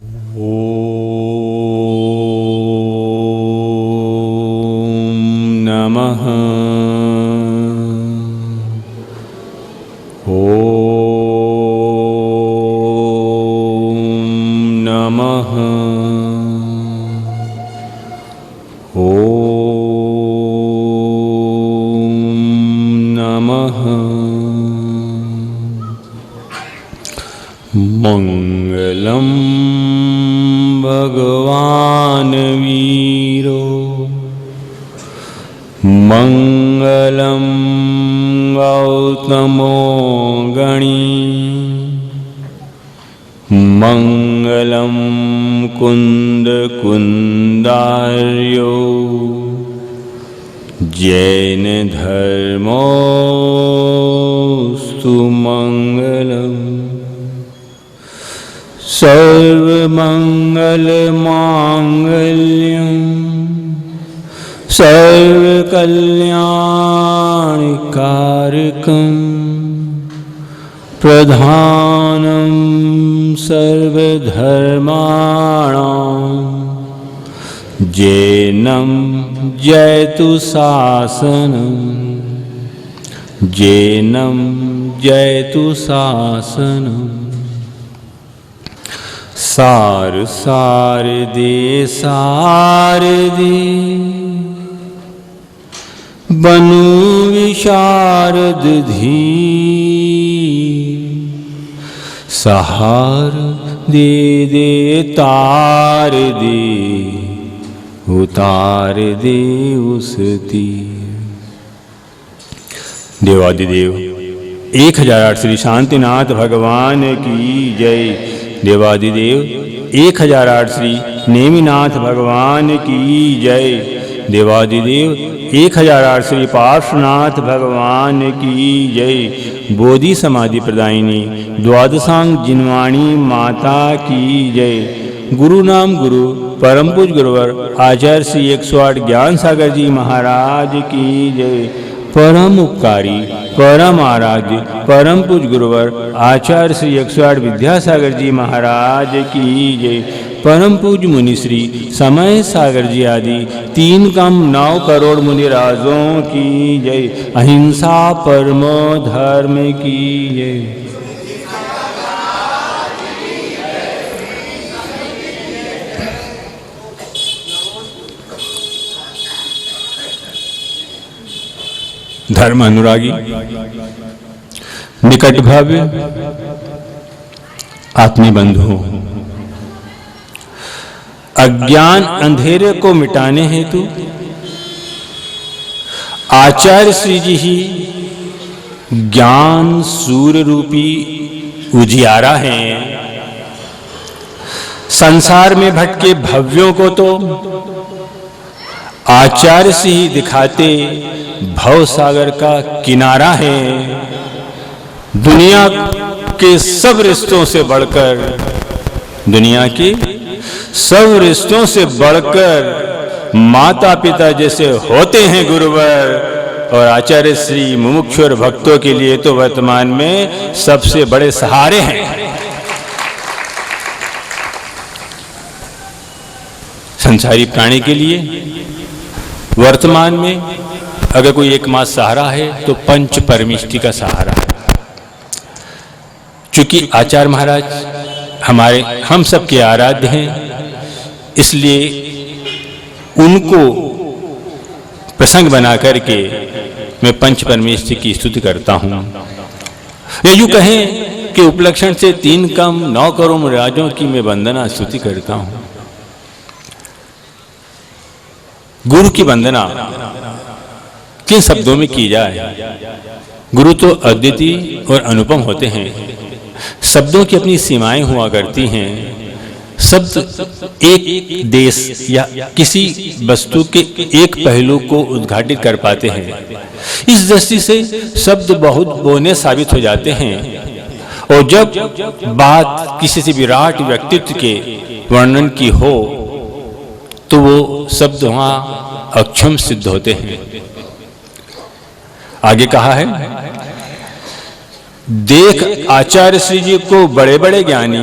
नमः। नमः। नमः। मंगलम भगवान वीरो मंगलम गौतमो गणी मंगलम कुंद कुंदार्यो जैन धर्मोस्तु मंगलम सर्वमंगल मांगल्यं सर्वकल्याणकारकं प्रधानं सर्वधर्माणां जैनं जयतु शासनं जैनं जयतु शासनं सार सारदे सारदे बनु विशारद धीर सहार दे दे तार दे उतार दे उस तीर। देवादिदेव 1008 श्री शांतिनाथ भगवान की जय। देवादिदेव 1008 श्री नेमिनाथ भगवान की जय। देवादिदेव 1008 श्री पार्श्वनाथ भगवान की जय। बोधि समाधि प्रदायिनी द्वादशांग जिनवाणी माता की जय। गुरु नाम गुरु परम पूज गुरुवर आचार्य श्री 108 ज्ञान सागर जी महाराज की जय। परम उपकारी परम आराध्य परम पूज गुरुवर आचार्य श्री 108 विद्यासागर जी महाराज की जय। परम पूज मुनिश्री समय सागर जी आदि 3,9 करोड़ मुनिराजों की जय। अहिंसा परमो धर्म की जय। धर्म अनुरागी निकट भाव्य आत्मीय बंधु, अज्ञान अंधेरे को मिटाने हेतु आचार्य श्री जी ही ज्ञान सूर्य रूपी उजियारा हैं। संसार में भटके भव्यों को तो आचार्य से ही दिखाते भव सागर का किनारा है। दुनिया के सब रिश्तों से बढ़कर, दुनिया के सब रिश्तों से बढ़कर माता पिता जैसे होते हैं गुरुवर, और आचार्य श्री मुमुक्षु और भक्तों के लिए तो वर्तमान में सबसे बड़े सहारे हैं। संसारी प्राणी के लिए वर्तमान में अगर कोई एकमात्र सहारा है तो पंच परमिष्टि का सहारा है। चूंकि आचार्य महाराज हम सबके आराध्य हैं, इसलिए उनको प्रसंग बना करके मैं पंच परमेष्टि की स्तुति करता हूं। या यूं कहें कि उपलक्षण से 3,9 करोड़ राजों की मैं वंदना स्तुति करता हूं। गुरु की वंदना किन शब्दों में की जाए? गुरु तो अद्वितीय और अनुपम होते हैं। शब्दों की अपनी सीमाएं हुआ करती हैं। शब्द एक देश या किसी वस्तु के एक पहलू को उद्घाटित कर पाते हैं। इस दृष्टि से शब्द बहुत बोने साबित हो जाते हैं, और जब बात किसी से विराट व्यक्तित्व के वर्णन की हो तो वो शब्द वहां अक्षम सिद्ध होते हैं। आगे कहा है, देख आचार्य श्री जी को बड़े बड़े ज्ञानी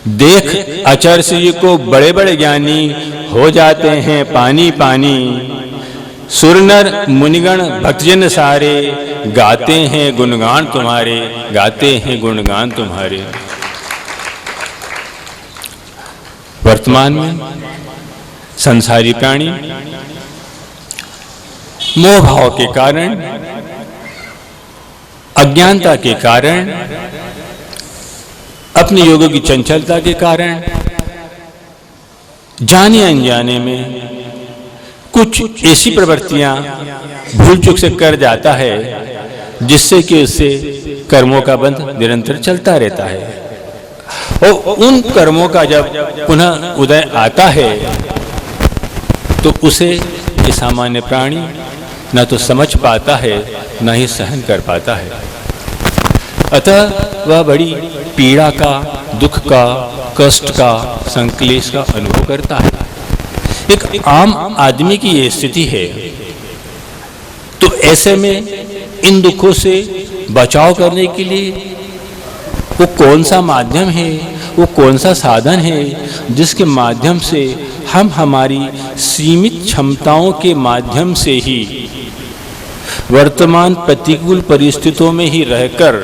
देख आचार्य श्री जी को बड़े बड़े ज्ञानी हो जाते हैं पानी पानी। सुरनर मुनिगण भक्तजन सारे गाते हैं गुणगान तुम्हारे, गाते हैं गुणगान तुम्हारे। वर्तमान में संसारी प्राणी मोह भाव के कारण, अज्ञानता के कारण, अपने योगों की चंचलता के कारण जाने अनजाने में कुछ ऐसी प्रवृत्तियां भूल चूक से कर जाता है जिससे कि उससे कर्मों का बंध निरंतर चलता रहता है। और उन कर्मों का जब पुनः उदय आता है तो उसे ये सामान्य प्राणी न तो समझ पाता है न ही सहन कर पाता है। अतः वह बड़ी पीड़ा का, दुख का, कष्ट का, संक्लेश का अनुभव करता है। एक आम आदमी की ये स्थिति है। तो ऐसे में इन दुखों से बचाव करने के लिए वो कौन सा माध्यम है, वो कौन सा साधन है जिसके माध्यम से हम हमारी सीमित क्षमताओं के माध्यम से ही वर्तमान प्रतिकूल परिस्थितियों में ही रहकर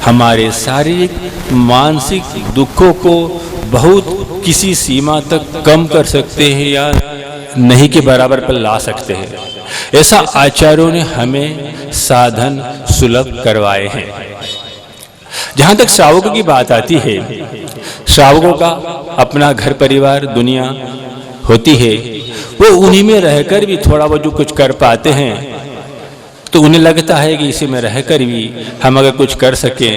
हमारे शारीरिक मानसिक दुखों को बहुत किसी सीमा तक कम कर सकते हैं या नहीं के बराबर पर ला सकते हैं। ऐसा आचार्यों ने हमें साधन सुलभ करवाए हैं। जहां तक श्रावकों की बात आती है, श्रावकों का अपना घर परिवार दुनिया होती है, वो उन्हीं में रहकर भी थोड़ा बहुत जो कुछ कर पाते हैं तो उन्हें लगता है कि इसी में रहकर भी हम अगर कुछ कर सकें,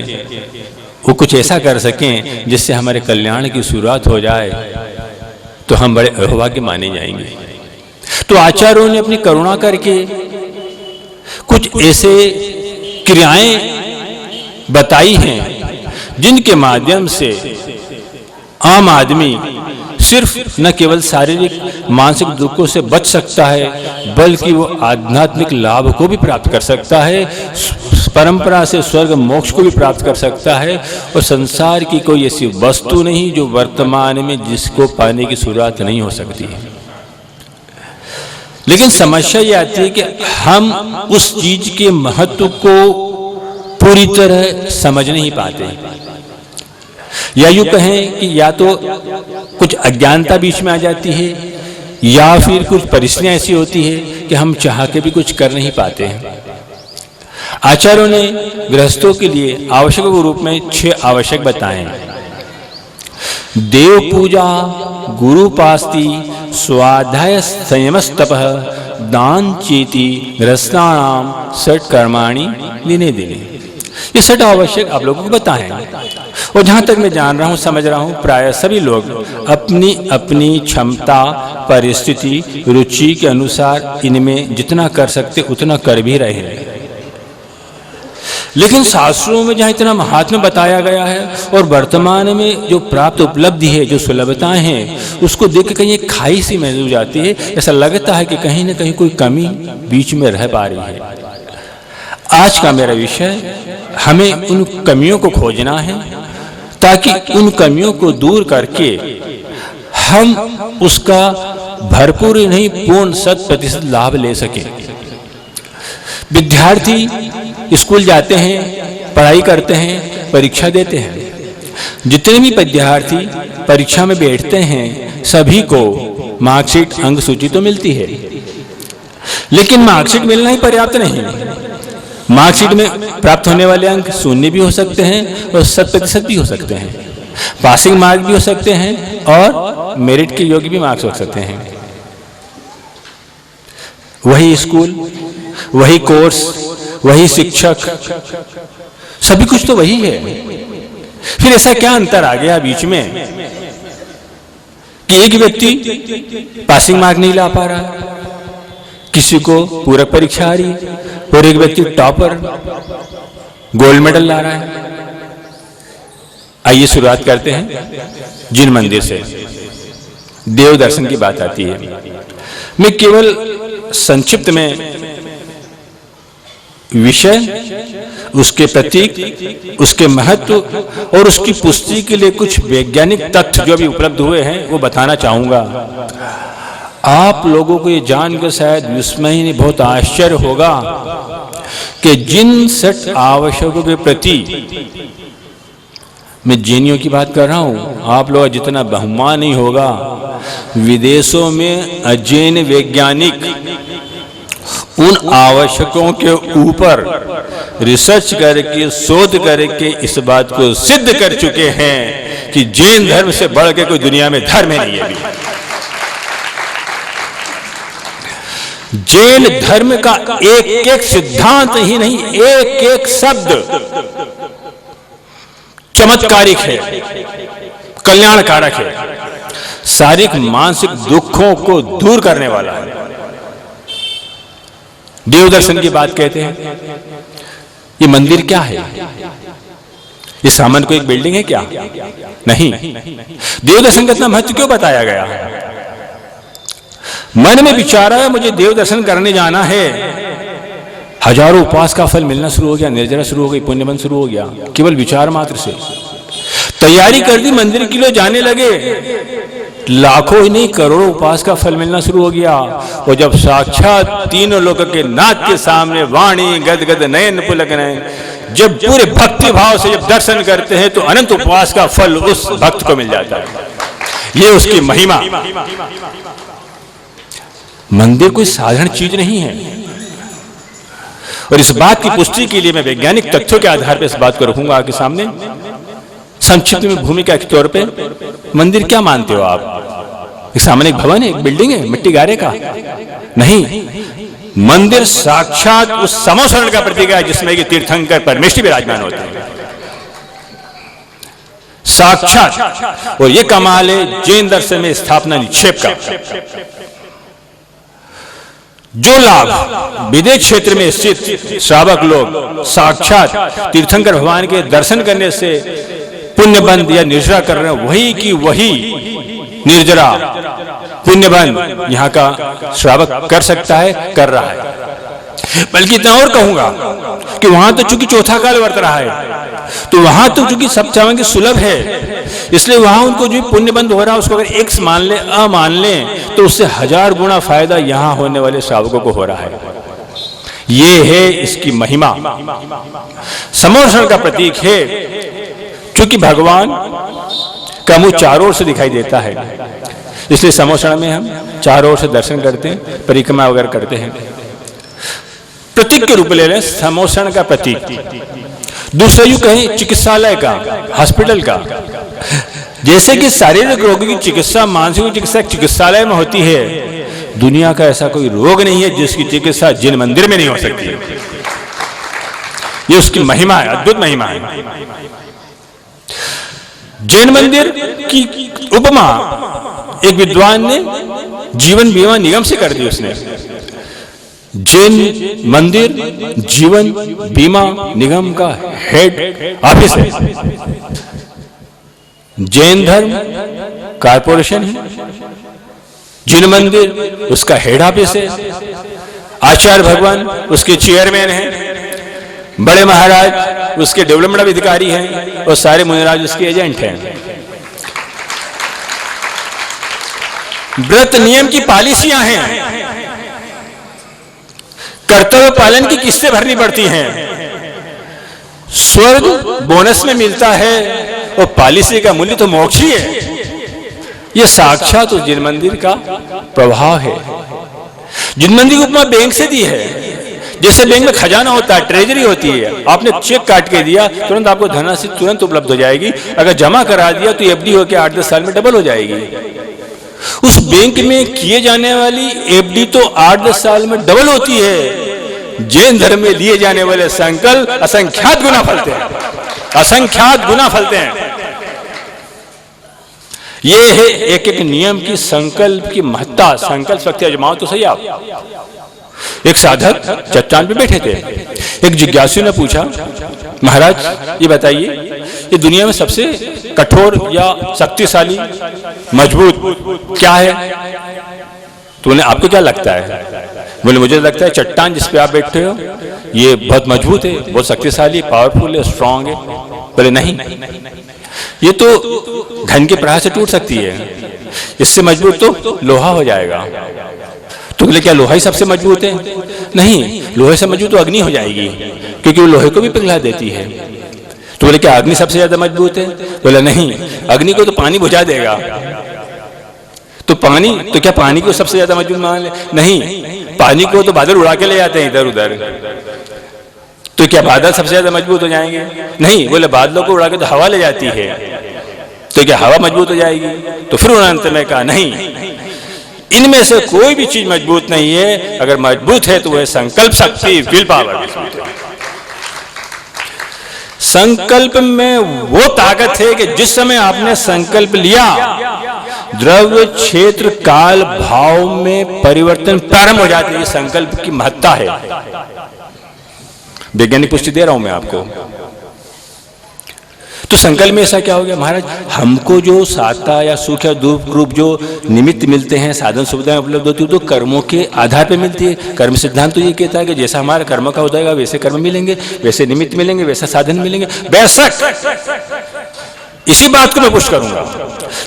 वो कुछ ऐसा कर सकें जिससे हमारे कल्याण की शुरुआत हो जाए तो हम बड़े अभाग्य माने जाएंगे। तो आचार्यों ने अपनी करुणा करके कुछ ऐसे क्रियाएं बताई हैं जिनके माध्यम से आम आदमी सिर्फ न केवल शारीरिक मानसिक दुखों से बच सकता है बल्कि वो आध्यात्मिक लाभ को भी प्राप्त कर सकता है, परंपरा से स्वर्ग मोक्ष को भी प्राप्त कर सकता है। और संसार की कोई ऐसी वस्तु नहीं जो वर्तमान में जिसको पाने की शुरुआत नहीं हो सकती है। लेकिन समस्या ये आती है कि हम उस चीज के महत्व को पूरी तरह समझ नहीं पाते, या यूं कहें कि या तो कुछ अज्ञानता बीच में आ जाती है या फिर कुछ परिस्थितियां ऐसी होती है कि हम चाह के भी कुछ कर नहीं पाते हैं। आचार्यों ने गृहस्थों के लिए आवश्यक रूप में 6 आवश्यक बताए। देव पूजा, गुरुपास्ति, स्वाध्याय संयमस्तपः, दान चेति, गृहस्थानाम षट कर्माणि दिने दिने। ये 6 आवश्यक आप लोगों को बताएं। और जहां तक मैं जान रहा हूं, समझ रहा हूं, प्राय सभी लोग अपनी अपनी क्षमता, परिस्थिति, रुचि के अनुसार इनमें जितना कर सकते उतना कर भी रहे हैं। लेकिन शास्त्रों में जहां इतना महात्म्य बताया गया है और वर्तमान में जो प्राप्त उपलब्धि है, जो सुलभताएं हैं, उसको देख के कहीं एक खाई सी महसूस हो जाती है। ऐसा लगता है कि कहीं ना कहीं कोई कमी बीच में रह पा रही है। आज का मेरा विषय, हमें उन कमियों को खोजना है ताकि उन कमियों को दूर करके हम उसका भरपूर नहीं पूर्ण 100% लाभ ले सकें। विद्यार्थी स्कूल जाते हैं, पढ़ाई करते हैं, परीक्षा देते हैं। जितने भी विद्यार्थी परीक्षा में बैठते हैं सभी को मार्कशीट, अंक सूची तो मिलती है, लेकिन मार्कशीट मिलना ही पर्याप्त नहीं। मार्कशीट में प्राप्त होने वाले अंक शून्य भी हो सकते हैं और 100% भी हो सकते हैं, पासिंग मार्क भी हो सकते हैं और मेरिट के योग्य भी मार्क्स हो सकते हैं। वही स्कूल, वही कोर्स, वही शिक्षक, सभी कुछ तो वही है। फिर ऐसा क्या अंतर आ गया बीच में कि एक व्यक्ति पासिंग मार्क नहीं ला पा रहा, किसी को पूरक परीक्षा आ रही और एक व्यक्ति टॉपर गोल्ड मेडल ला रहा है। आइए शुरुआत करते हैं जिन मंदिर से। देव दर्शन की बात आती है। मैं केवल संक्षिप्त में विषय उसके प्रतीक, उसके महत्व और उसकी पुष्टि के लिए कुछ वैज्ञानिक तथ्य जो भी उपलब्ध हुए हैं वो बताना चाहूंगा। आप लोगों को ये जानकर शायद विस्मय ही नहीं, बहुत आश्चर्य होगा कि जिन 6 आवश्यकों के प्रति मैं जैनियों की बात कर रहा हूं, आप लोग जितना बहुमान नहीं होगा, विदेशों में अजैन वैज्ञानिक उन आवश्यकों के ऊपर रिसर्च करके शोध करके इस बात को सिद्ध कर चुके हैं कि जैन धर्म से बढ़ के कोई दुनिया में धर्म नहीं है। जैन धर्म का एक एक सिद्धांत ही नहीं, एक एक शब्द चमत्कारिक है, कल्याणकारक है, शारीरिक मानसिक दुखों को दूर करने वाला है। देव दर्शन की बात कहते हैं। ये मंदिर क्या है? ये सामान्य कोई एक बिल्डिंग है क्या? नहीं। देव दर्शन का इतना महत्व क्यों बताया गया? मन में विचार आया मुझे देव दर्शन करने जाना है, हजारों उपवास का फल मिलना शुरू हो गया, निर्जरा शुरू हो गई, पुण्यबन शुरू हो गया, केवल विचार मात्र से तैयारी कर दी, मंदिर के लिए जाने लगे, लाखों ही नहीं करोड़ों उपवास का फल मिलना शुरू हो गया। और जब साक्षात तीनों लोगों के नाथ के सामने वाणी गदगद नयन पुलक नयन, जब पूरे भक्ति भाव से जब दर्शन करते हैं तो अनंत उपवास का फल उस भक्त को मिल जाता है। ये उसकी महिमा। मंदिर कोई साधारण चीज नहीं है। और इस बात की पुष्टि के लिए मैं वैज्ञानिक तथ्यों के आधार पर इस बात को रखूंगा आपके सामने। संक्षिप्त में भूमिका के तौर पे मंदिर क्या मानते हो आप? एक सामान्य भवन है, एक बिल्डिंग है, मिट्टी गारे का? नहीं, मंदिर साक्षात उस समोसरण का प्रतीक है जिसमें कि तीर्थंकर परमेश्वर विराजमान होते हैं, साक्षात। और ये कमाल है जैन दर्शन में स्थापना निक्षेप का। जो लाभ विदेश क्षेत्र में स्थित श्रावक लोग साक्षात तीर्थंकर भगवान के दर्शन करने से पुण्यबंध या निर्जरा कर रहे हैं, वही की वही निर्जरा पुण्यबंध यहाँ का श्रावक कर सकता है, कर रहा है। बल्कि इतना और कहूंगा कि वहां तो चूंकि चौथा काल वर्त रहा है, तो वहां तो चूंकि सब चाहेंगे सुलभ है, इसलिए वहां उनको जो पुण्यबंध हो रहा है उसको अगर एक मान ले अमान ले तो उससे 1000 गुना फायदा यहां होने वाले श्रावकों को हो रहा है। ये है इसकी महिमा। समोषण का प्रतीक है, क्योंकि भगवान का मुंह चारों ओर से दिखाई देता है, इसलिए समोषण में हम चारों ओर से दर्शन करते हैं, परिक्रमा वगैरह करते हैं। प्रतीक के रूप ले लें समोषण का प्रतीक। दूसरा यूं कहें चिकित्सालय का, हॉस्पिटल का। जैसे कि शारीरिक रोगों की चिकित्सा, मानसिक चिकित्सा चिकित्सालय में होती है, दुनिया का ऐसा कोई रोग नहीं है जिसकी चिकित्सा जैन मंदिर में नहीं हो सकती। ये उसकी महिमा है, अद्भुत महिमा है। जैन मंदिर की उपमा एक विद्वान ने जीवन बीमा निगम से कर दी। उसने जैन मंदिर जीवन बीमा निगम का हेड ऑफिस है। जैन धर्म कारपोरेशन है, जैन मंदिर उसका हेड ऑफिस है, आचार्य भगवान उसके चेयरमैन हैं, बड़े महाराज उसके डेवलपमेंट अधिकारी हैं और सारे मुनिराज उसके एजेंट हैं। व्रत नियम की पॉलिसियां हैं, कर्तव्य पालन की किस्तें भरनी पड़ती हैं, स्वर्ग बोनस में मिलता है और पॉलिसी का मूल्य तो मोक्ष ही है। यह साक्षात उस जैन मंदिर का प्रभाव है। जैन मंदिर की उपमा बैंक से दी है। जैसे बैंक में खजाना होता है, ट्रेजरी होती है, आपने चेक काट के दिया तुरंत आपको धनराशि तुरंत उपलब्ध हो जाएगी। अगर जमा करा दिया तो एफडी होकर 8-10 साल में डबल हो जाएगी। उस बैंक में किए जाने वाली एफडी तो 8-10 साल में डबल होती है। जैन धर्म में लिए जाने वाले संकल्प असंख्यात गुना फलते हैं, असंख्यात गुना फलते हैं। ये है एक एक नियम की संकल्प की महत्ता। संकल्प शक्ति अजमाओ तो सही आप। एक साधक चट्टान पे बैठे थे। एक जिज्ञासु ने पूछा, महाराज ये बताइए, ये दुनिया में सबसे कठोर या शक्तिशाली मजबूत क्या है? तो उन्हें आपको क्या लगता है? बोले मुझे लगता है चट्टान जिस पे आप बैठे हो ये बहुत मजबूत है, बहुत शक्तिशाली, पावरफुल है, स्ट्रांग है। बोले नहीं, ये तो धन के प्रहार से टूट सकती है, इससे मजबूत तो लोहा हो जाएगा। तो बोले क्या लोहा ही सबसे मजबूत है? नहीं, लोहे से मजबूत तो अग्नि हो जाएगी, क्योंकि वो लोहे को भी पिघला देती है। तो बोले क्या अग्नि सबसे ज्यादा मजबूत है? बोले नहीं, अग्नि को तो पानी बुझा देगा। तो पानी, तो क्या पानी को सबसे ज्यादा मजबूत मान ले? नहीं, पानी को तो बादल उड़ा के ले जाते हैं इधर उधर। तो क्या बादल सबसे ज्यादा मजबूत हो जाएंगे? नहीं, बोले बादलों को उड़ा के तो हवा ले जाती है। तो क्या हवा मजबूत हो जाएगी? तो फिर उन्होंने अंत में कहा नहीं, इनमें से कोई भी चीज मजबूत नहीं है। अगर मजबूत है तो वह संकल्प शक्ति, विल पावर। संकल्प में वो ताकत है कि जिस समय आपने संकल्प लिया, द्रव्य क्षेत्र काल भाव में परिवर्तन प्रारंभ हो जाते हैं। संकल्प की महत्ता है, वैज्ञानिक पुष्टि दे रहा हूं मैं आपको। तो संकल्प में ऐसा क्या हो गया महाराज, हमको जो साता या सुख या दुख रूप जो निमित्त मिलते हैं, साधन सुविधाएं उपलब्ध होती है, तो कर्मों के आधार पर मिलती है। कर्म सिद्धांत तो ये कहता है कि जैसा हमारा कर्म का होता है वैसे कर्म मिलेंगे, वैसे निमित्त मिलेंगे, वैसा साधन मिलेंगे। बेशक इसी बात को मैं पुष्ट करूंगा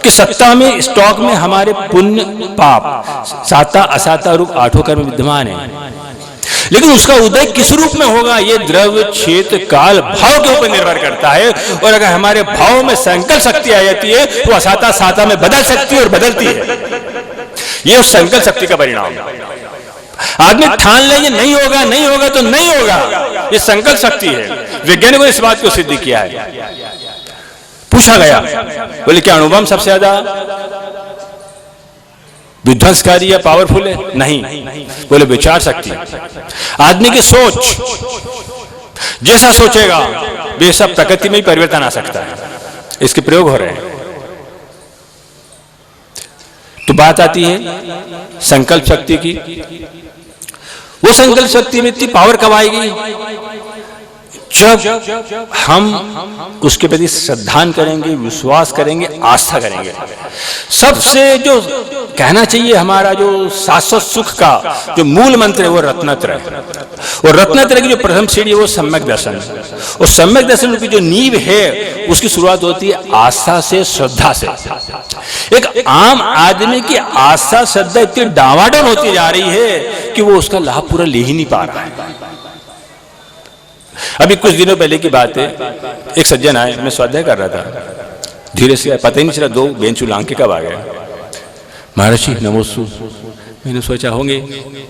कि सत्ता में, स्टॉक में हमारे पुण्य पाप, साता असाता रूप आठों कर्म विद्यमान है, लेकिन उसका उदय किस रूप में होगा ये द्रव्य क्षेत्र काल भाव के ऊपर निर्भर करता है। और अगर हमारे भाव में संकल्प शक्ति आ जाती है तो असाता साता में बदल सकती है और बदलती है। ये उस संकल्प शक्ति का परिणाम है। आदमी ठान ले ये नहीं होगा, नहीं होगा तो नहीं होगा, ये संकल्प शक्ति है। वैज्ञानिकों ने इस बात को सिद्ध किया है। पूछा गया, बोले क्या अणुबम सबसे ज्यादा विध्वंसकारी या पावरफुल है? नहीं, बोले विचार शक्ति। आदमी की सोच, जैसा सोचेगा बेशक प्रकृति में ही परिवर्तन आ सकता है। इसके प्रयोग हो रहे हैं। तो बात आती है संकल्प शक्ति की। वो संकल्प शक्ति में इतनी पावर कब आएगी? जब हम उसके प्रति श्रद्धान करेंगे, विश्वास करेंगे, आस्था करेंगे। सबसे जो कहना चाहिए हमारा जो शाश्वत सुख का जो मूल मंत्र है वो रत्नत्रय है। और रत्नत्रय की जो प्रथम सीढ़ी है वो सम्यक दर्शन। और सम्यक दर्शन की जो नींव है उसकी शुरुआत होती है आस्था से, श्रद्धा से। एक आम आदमी की आस्था श्रद्धा इतनी डावाडोल होती जा रही है कि वो उसका लाभ पूरा ले ही नहीं पा रहा है। अभी कुछ दिनों पहले की बात है, एक सज्जन आए, मैं स्वाध्याय कर रहा था, धीरे से पता ही नहीं चला दो बेंच उलांग के कब आ गए। महाराज जी नमोस्तु। मैंने सोचा होंगे,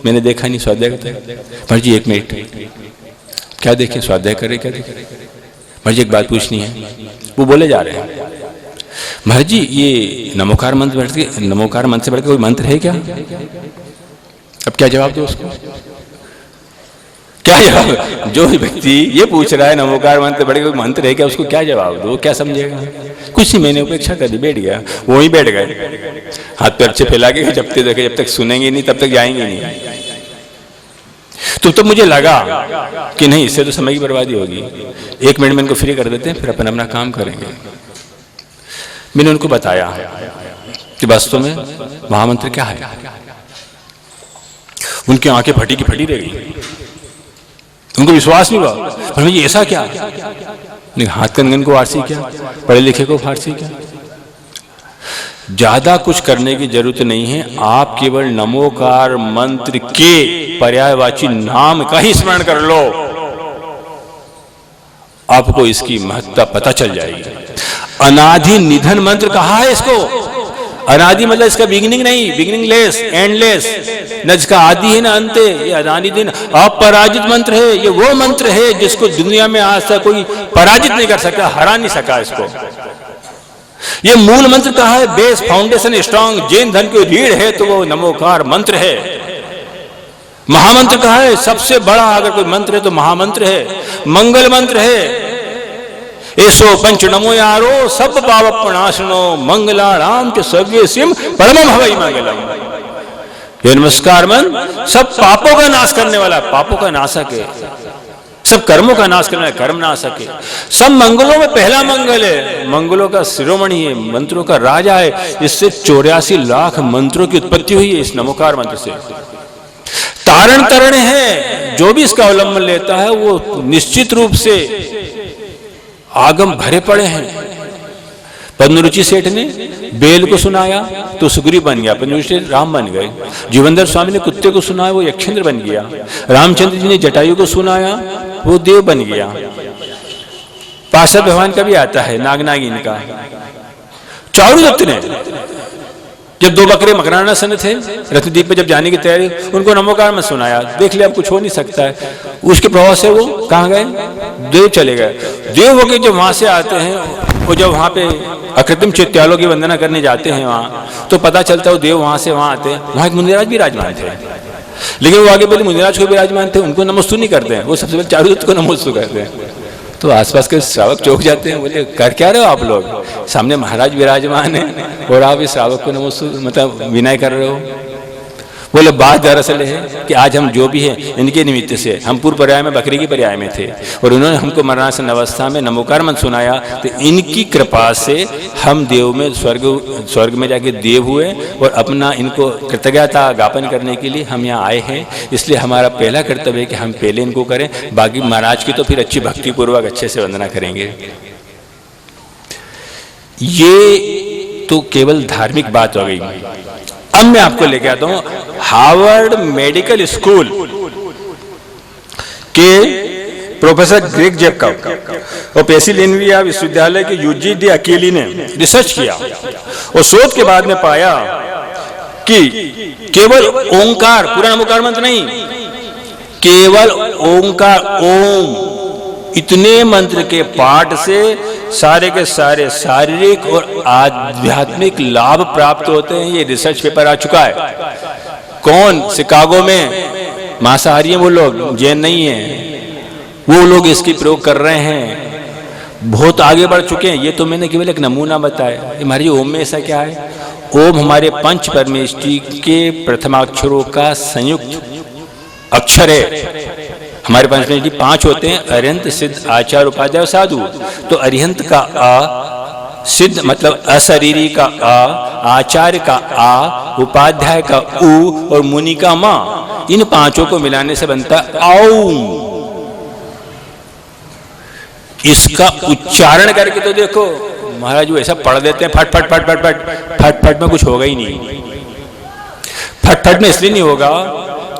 मैंने देखा नहीं स्वाध्याय करते। महाराज जी एक मिनट, क्या देखे? स्वाध्याय करे क्या देखे? महाराज जी एक बात पूछनी है। वो बोले जा रहे हैं, महाराज जी ये नमोकार मंत्र से बढ़ के कोई मंत्र है क्या? अब क्या जवाब दो उसको? क्या जवाब? जो व्यक्ति ये पूछ रहा है नमोकार मंत्र बढ़ के कोई मंत्र है क्या, उसको क्या जवाब दो? क्या समझेगा? कुछ नहीं, मैंने उपेक्षा कर दी, बैठ गया। वो ही बैठ गए, हाथ पैर अच्छे फैला के जपते देखे, जब तक सुनेंगे नहीं तब तक जाएंगे नहीं। तो मुझे लगा कि नहीं, इससे तो समय की बर्बादी होगी। 1 मिनट में इनको फ्री कर देते हैं, फिर अपन अपना काम करेंगे। मैंने उनको बताया कि वास्तव में महामंत्र क्या है। उनकी आंखें फटी की फटी रह गई, उनको विश्वास नहीं हुआ। पर ये ऐसा क्या? हाथ कंगन को फारसी क्या, पढ़े लिखे को फारसी क्या? ज्यादा कुछ करने की जरूरत नहीं है। आप केवल नमोकार मंत्र के पर्यायवाची नाम का ही स्मरण कर लो, आपको इसकी महत्ता पता चल जाएगी। अनादि निधन मंत्र कहा है इसको। अनादि मतलब इसका बिगिनिंग नहीं, बिगिनिंगलेस, एंडलेस, न जिसका आदि है ना अंत है। ये अनादि दिन अपराजित मंत्र है। ये वो मंत्र है जिसको दुनिया में आज तक कोई पराजित नहीं कर सका, हरा नहीं सका इसको। ये मूल मंत्र कहा है, बेस, फाउंडेशन स्ट्रांग, जैन धन की रीढ़ है तो वो नमोकार मंत्र है। महामंत्र कहा है, सबसे बड़ा अगर कोई मंत्र है तो महामंत्र है, मंगल मंत्र है। ऐसो पंच नमो यारो सब पाप प्रणाशनो मंगलाराम च सव्य सिम परमम हवै मंगलम। ये नमस्कार मंत्र सब पापों का नाश करने वाला, पापों का नाशक है। सब कर्मों का नाश करने वाला, कर्म नाशक है। सब मंगलों में पहला मंगल है, मंगलों का शिरोमणि है, मंत्रों का राजा है। इससे 84 लाख मंत्रों की उत्पत्ति हुई है इस नमोकार मंत्र से। तारण तरण है, जो भी इसका अवलंबन लेता है वो निश्चित रूप से आगम भरे पड़े हैं। पद्मरुचि सेठ ने बेल को सुनाया तो सुग्रीव बन गया, पद्मरुचि सेठ राम बन गए। जीवनधर स्वामी ने कुत्ते को सुनाया, वो यक्षेंद्र बन गया। रामचंद्र जी ने जटायु को सुनाया, वो देव बन गया। पार्षद भगवान का भी आता है, नागनागिन का। चारुदत्त ने जब 2 बकरे मकराना सन थे, रत्नदीप पे जब जाने की तैयारी, उनको नमोकार में सुनाया, देख लिया अब कुछ हो नहीं सकता है। उसके प्रभाव से वो कहाँ गए? देव चले गए। देव होके जब वहां से आते हैं, वो जब वहां पे अकृत्रिम चैत्यालों की वंदना करने जाते हैं वहां, तो पता चलता है वो देव वहां से वहां आते हैं। वहां एक मुनिराज भी विराजमान थे, लेकिन वो आगे पहले मुनिराज को विराजमान थे, उनको नमस्तु नहीं करते हैं, वो सबसे पहले चारुदत्त को नमस्तु करते हैं। तो आसपास के श्रावक चौंक जाते हैं, बोले कर क्या रहे हो आप लोग? सामने महाराज विराजमान है और आप इस श्रावक को नमस्तु मतलब विनय कर रहे हो। बोले बात दरअसल है कि आज हम जो भी है इनके निमित्त से, हम पूर्व पर्याय में बकरी की पर्याय में थे और उन्होंने हमको मरणासन अवस्था में नमोकार मंत्र सुनाया, तो इनकी कृपा से हम देव में स्वर्ग में जाके देव हुए और अपना इनको कृतज्ञता ज्ञापन करने के लिए हम यहाँ आए हैं। इसलिए हमारा पहला कर्तव्य है कि हम पहले इनको करें, बाकी महाराज की तो फिर अच्छी भक्ति पूर्वक अच्छे से वंदना करेंगे। ये तो केवल धार्मिक बात हो गई। अब मैं आपको लेके आता हूं हार्वर्ड मेडिकल स्कूल के प्रोफेसर ग्रेग जैकब और पेंसिल्वेनिया विश्वविद्यालय के यूजी अकेली ने रिसर्च किया और शोध के बाद में पाया कि केवल ओंकार, पूरा नमोकार मंत्र नहीं, केवल ओंकार, ओम, इतने मंत्र के पाठ से सारे के सारे शारीरिक और आध्यात्मिक लाभ प्राप्त होते हैं। ये रिसर्च पेपर आ चुका है। कौन? शिकागो में मांसाहारी हैं वो लोग, जैन नहीं है, वो लोग इसकी प्रयोग कर रहे हैं, बहुत आगे बढ़ चुके हैं। ये तो मैंने केवल एक नमूना बताया। हमारी ओम में ऐसा क्या है? ओम हमारे पंच परमेष्टि के प्रथमाक्षरों का संयुक्त अक्षर है। हमारे पंचमेष्टि 5 होते हैं, अरिहंत, सिद्ध, आचार्य, उपाध्याय और साधु। तो अरिहंत का आ, सिद्ध मतलब अशरीरी का आ, आचार्य का आ, उपाध्याय का उ और मुनि का मा, इन 5 को मिलाने से बनता औम। इसका उच्चारण करके तो देखो महाराज वो ऐसा पढ़ देते हैं, फट फट फट फट फट फट फट में कुछ होगा ही नहीं। फट फट में इसलिए नहीं होगा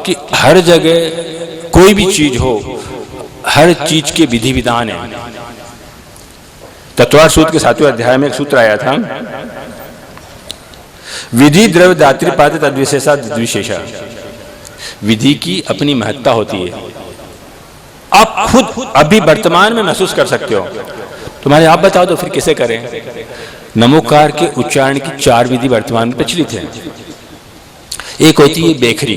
कि हर जगह कोई भी चीज हो, हर चीज के विधि विधान है। तत्वार सूत्र के 7वें अध्याय में एक सूत्र आया था, विधि द्रव्य दात्री पात्र तद्विशेषा द्विशेषा। विधि की अपनी महत्ता होती है। आप खुद अभी वर्तमान में महसूस कर सकते हो। तुम्हारे आप बताओ तो फिर किसे करें? नमोकार के उच्चारण की 4 विधि वर्तमान में प्रचलित है। एक होती है बेखरी,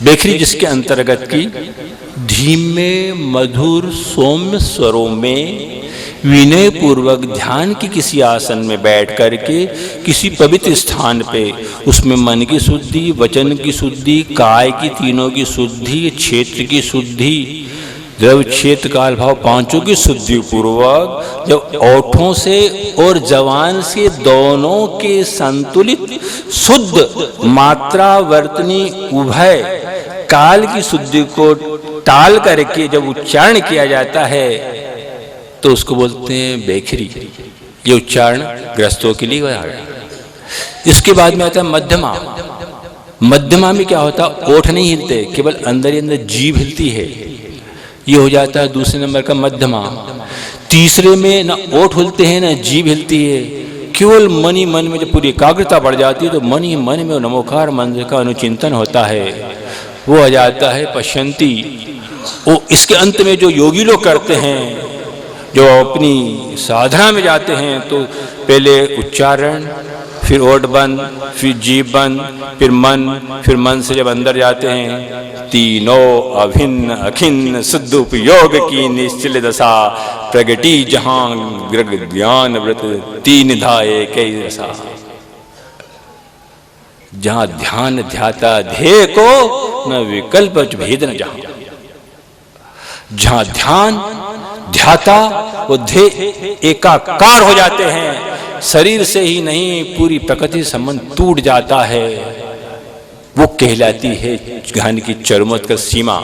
बेखरी जिसके अंतर्गत की धीमे मधुर सौम्य स्वरों में विनय पूर्वक ध्यान की किसी आसन में बैठ करके किसी पवित्र स्थान पे उसमें मन की शुद्धि, वचन की शुद्धि, काय की तीनों की शुद्धि, क्षेत्र की शुद्धि, द्रव्य क्षेत्र काल भाव 5 की शुद्धि पूर्वक जब ओठों से और जवान से दोनों के संतुलित शुद्ध मात्रा वर्तनी उभय काल की शुद्धि को टाल करके जब उच्चारण किया जाता है तो उसको बोलते हैं बेखरी। ये उच्चारण ग्रस्तों के लिए हो गया। इसके बाद में आता है मध्यमा। मध्यमा में क्या होता है? ओठ नहीं हिलते, केवल अंदर ही अंदर जीभ हिलती है। ये हो जाता है दूसरे नंबर का मध्यमा। तीसरे में ना ओठ हिलते हैं ना जीभ हिलती है, केवल मन ही मन में जब पूरी एकाग्रता बढ़ जाती है तो मन ही मन में नमोकार मंत्र का अनुचिंतन होता है, वो आ जाता है पश्यंती। वो इसके अंत में जो योगी लोग करते हैं, जो अपनी साधना में जाते हैं, तो पहले उच्चारण, फिर ओठ बंद, फिर जीभ बंद, फिर मन से जब अंदर जाते हैं, तीनों अभिन्न अखिन्न शुद्ध उपयोग की निश्चल दशा प्रगति जहां ज्ञान व्रत 3 धाये कई रसा। जहां ध्यान ध्याता ध्येय को न विकल्प भेद न जहां। जहां ध्यान ध्याता वो ध्येय एकाकार हो जाते हैं, शरीर से ही नहीं पूरी प्रकृति संबंध टूट जाता है। वो कहलाती है ज्ञान की चरमोत्कर्ष सीमा,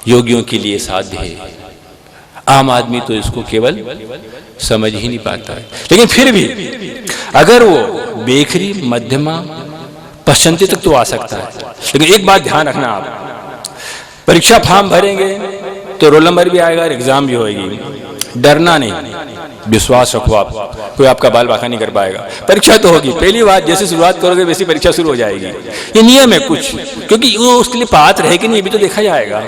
योगियों के लिए साध्य है। आम आदमी तो इसको केवल समझ ही नहीं पाता है। लेकिन फिर भी अगर वो बेखरी मध्यमा पश्चंती तक तो आ सकता है। लेकिन एक बात ध्यान रखना, आप परीक्षा फॉर्म भरेंगे तो रोल नंबर भी आएगा और एग्जाम भी होगी। डरना नहीं, विश्वास रखो। आप कोई आपका बाल बांका नहीं कर पाएगा। परीक्षा तो होगी, पहली बार जैसे शुरुआत करोगे वैसी परीक्षा शुरू हो जाएगी। ये नियम है कुछ, क्योंकि वो उसके लिए पात्र है कि नहीं ये भी तो देखा जाएगा।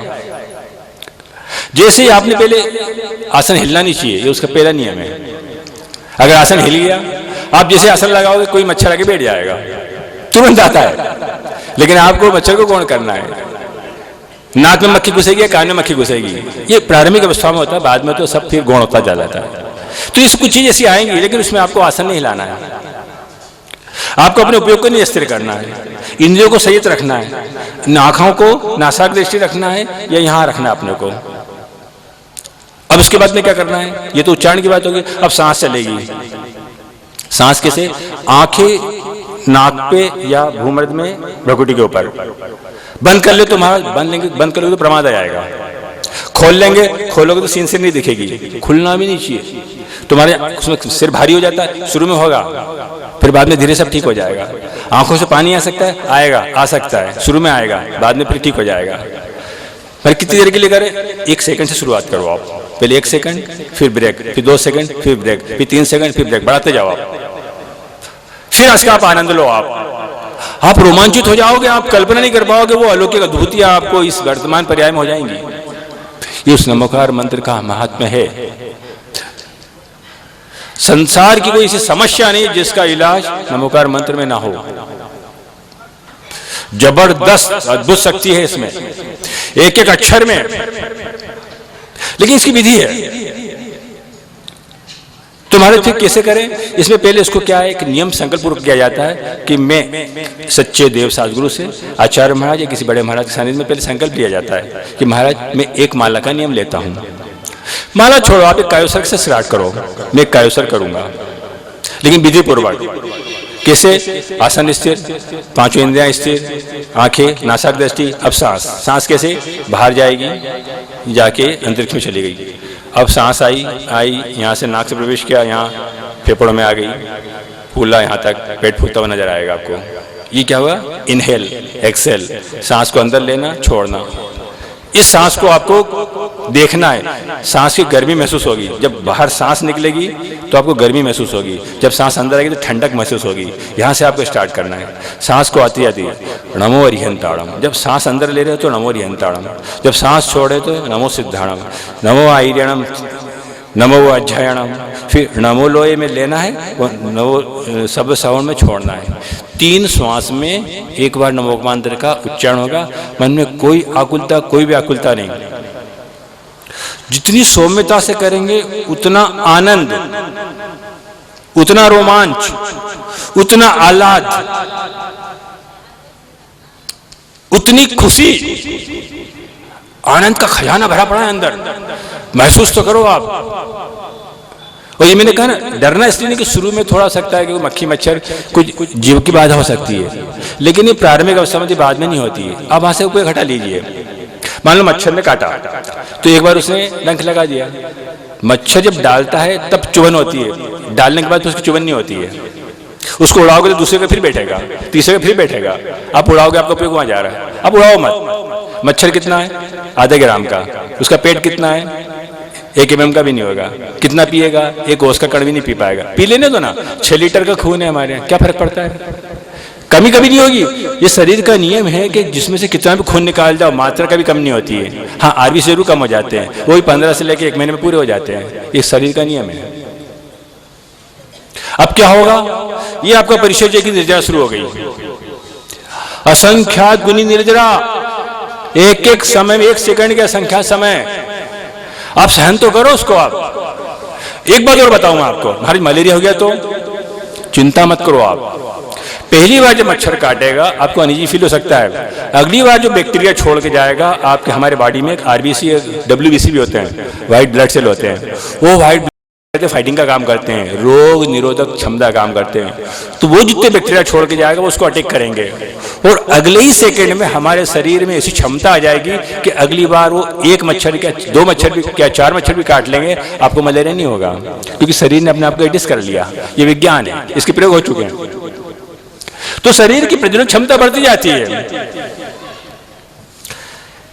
जैसे ही आपने पहले आसन हिलना नहीं चाहिए, ये उसका पहला नियम है। अगर आसन हिल गया, आप जैसे आसन लगाओगे कोई मच्छर आके बैठ जाएगा, तुरंत आता है। लेकिन आपको मच्छर को गौण करना है। नाक में मक्खी घुसेगी, कान में मक्खी घुसेगी, ये प्रारंभिक अवस्था में होता है, बाद में तो सब फिर गौण होता जा जाता है। तो ये कुछ चीज ऐसी आएंगी, लेकिन उसमें आपको आसन नहीं हिलाना है। आपको अपने उपयोग को नहीं अस्थिर करना है, इंद्रियों को संयत रखना है, आंखों को नासाक दृष्टि रखना है या यहाँ रखना है अपने को। अब इसके बाद में क्या करना है, ये तो उच्चारण की बात होगी। अब सांस चलेगी। सांस कैसे? आंखें नाक पे या भूमध्य में भ्रुकुटी के ऊपर बंद कर ले तो बंद कर लो तो प्रमाद आ जाएगा। खोल लेंगे, खोलोगे तो सीन सिर नहीं दिखेगी, खुलना भी नहीं चाहिए। तुम्हारे उसमें सिर भारी हो जाता है, शुरू में होगा, फिर बाद में धीरे सब ठीक हो जाएगा। आंखों से पानी आ सकता है, आएगा, आ सकता है, शुरू में आएगा, बाद में फिर ठीक हो जाएगा। पर कितनी देर के लिए करें? 1 सेकंड से शुरुआत करो आप। पहले 1 सेकंड, फिर ब्रेक, फिर 2 सेकंड, फिर ब्रेक, फिर 3 सेकंड, फिर ब्रेक, बढ़ाते जाओ आप। फिर इसका आप आनंद लो। आप रोमांचित हो जाओगे, आप कल्पना नहीं कर पाओगे वो अलौकिक अद्भुतियां आपको इस वर्तमान पर्याय में हो जाएंगी। ये उस नमोकार मंत्र का महात्म्य है। संसार की कोई ऐसी समस्या नहीं जिसका इलाज नमोकार मंत्र में ना हो। जबरदस्त अद्भुत शक्ति है इसमें, एक एक अक्षर में। लेकिन इसकी विधि है। तुम्हारे ठीक कैसे करें? इसमें पहले इसको क्या है, एक नियम संकल्प पूर्वक किया जाता है कि मैं सच्चे देव सद्गुरु से, आचार्य महाराज या किसी बड़े महाराज के सानिध्य में पहले संकल्प लिया जाता है कि महाराज मैं एक माला का नियम लेता हूं। माला छोड़ो, आप एक कायोसर से स्टार्ट करो। मैं एक कायोसर करूंगा, लेकिन विधि पूर्वक। कैसे? आसन स्थिर, पांचों इंद्रियां स्थिर, आंखें नासाक दृष्टि। अब सांस, सांस कैसे? बाहर जाएगी, जाके अंतरिक्ष में चली गई। अब सांस आई, यहाँ से नाक से प्रवेश किया, यहाँ फेफड़ों में आ गई, फूला यहाँ तक, पेट फूलता हुआ नजर आएगा आपको। ये क्या हुआ? इनहेल, एक्सेल, सांस को अंदर लेना, छोड़ना। इस सांस को आपको देखना है। सांस की गर्मी महसूस होगी। जब बाहर सांस निकलेगी तो आपको गर्मी महसूस होगी, जब सांस अंदर आएगी तो ठंडक महसूस होगी। यहाँ से आपको स्टार्ट करना है। सांस को आती नमो अरिहंताणम। जब सांस अंदर ले रहे हो तो नमो अरिहंताणम, जब सांस छोड़े तो नमो सिद्धाणम, नमो आईरणम, नमो अध्ययनम। फिर नमो लोए में लेना है, वो नमो शब्द श्रवण में छोड़ना है। 3 श्वास में एक बार नमो मंत्र का उच्चारण होगा। मन में कोई आकुलता, कोई व्याकुलता नहीं। जितनी सौम्यता से करेंगे उतना आनंद, उतना रोमांच, उतना आह्लाद, उतनी खुशी, आनंद का खजाना भरा पड़ा है अंदर। महसूस तो करो आप। और ये मैंने कहा ना, डरना इसलिए नहीं कि शुरू में थोड़ा सकता है कि मक्खी मच्छर कुछ जीव की बाधा हो सकती है, लेकिन ये प्रारंभिक अवस्था में बाद में नहीं होती है। अब वहां से ऊपर हटा लीजिए। मान लो मच्छर ने काटा तो एक बार उसने डंक लगा दिया। मच्छर जब डालता है तब चुभन होती है, डालने के बाद तो उसकी चुभन नहीं होती है। उसको उड़ाओगे तो दूसरे का फिर बैठेगा, तीसरे का फिर बैठेगा। आप उड़ाओगे, आपका उपयोग वहां जा रहा है। आप उड़ाओ मत। मच्छर कितना है? आधे ग्राम का। उसका पेट कितना है? 1 mm का भी नहीं होगा। कितना पिएगा? 1 ओस का कण भी नहीं पी पाएगा। पी लेने दो ना, 6 लीटर का खून है हमारे यहाँ, क्या फर्क पड़ता है? कमी कभी नहीं होगी। ये शरीर का नियम है कि जिसमें से कितना भी खून निकाल जाओ, मात्रा कभी कम नहीं होती है। हाँ, आरबीसी जरूर कम हो जाते हैं, वही 15 से लेकर 1 महीने में पूरे हो जाते हैं। ये शरीर का नियम है। अब क्या होगा? ये आपका परिचर्या की निर्जरा शुरू हो गई। असंख्यात गुनी निर्जरा, एक एक समय में 1 सेकंड के असंख्यात समय। आप सहन तो करो उसको। आप एक बात और बताऊंगा आपको, हमारी मलेरिया हो गया तो चिंता मत करो। आप पहली बार जब मच्छर काटेगा आपको अनईजी फील हो सकता है। अगली बार जो बैक्टीरिया छोड़ के जाएगा आपके हमारे बॉडी में एक आरबीसी, डब्ल्यूबीसी भी होते हैं, व्हाइट ब्लड सेल होते हैं। वो व्हाइट करते हैं, फाइटिंग का काम करते हैं, रोग निरोधक क्षमता काम करते हैं। तो वो जितने बैक्टीरिया छोड़ के जाएगा वो उसको अटैक करेंगे और अगले ही सेकंड में हमारे शरीर में ऐसी क्षमता आ जाएगी कि अगली बार वो एक मच्छर क्या, 2 मच्छर भी क्या, 4 मच्छर भी काट लेंगे, आपको मलेरिया नहीं होगा, क्योंकि शरीर ने अपने आप को एडजस्ट कर लिया। ये विज्ञान है, इसके प्रयोग हो चुके हैं। तो शरीर की प्रतिरोधक क्षमता बढ़ती जाती है।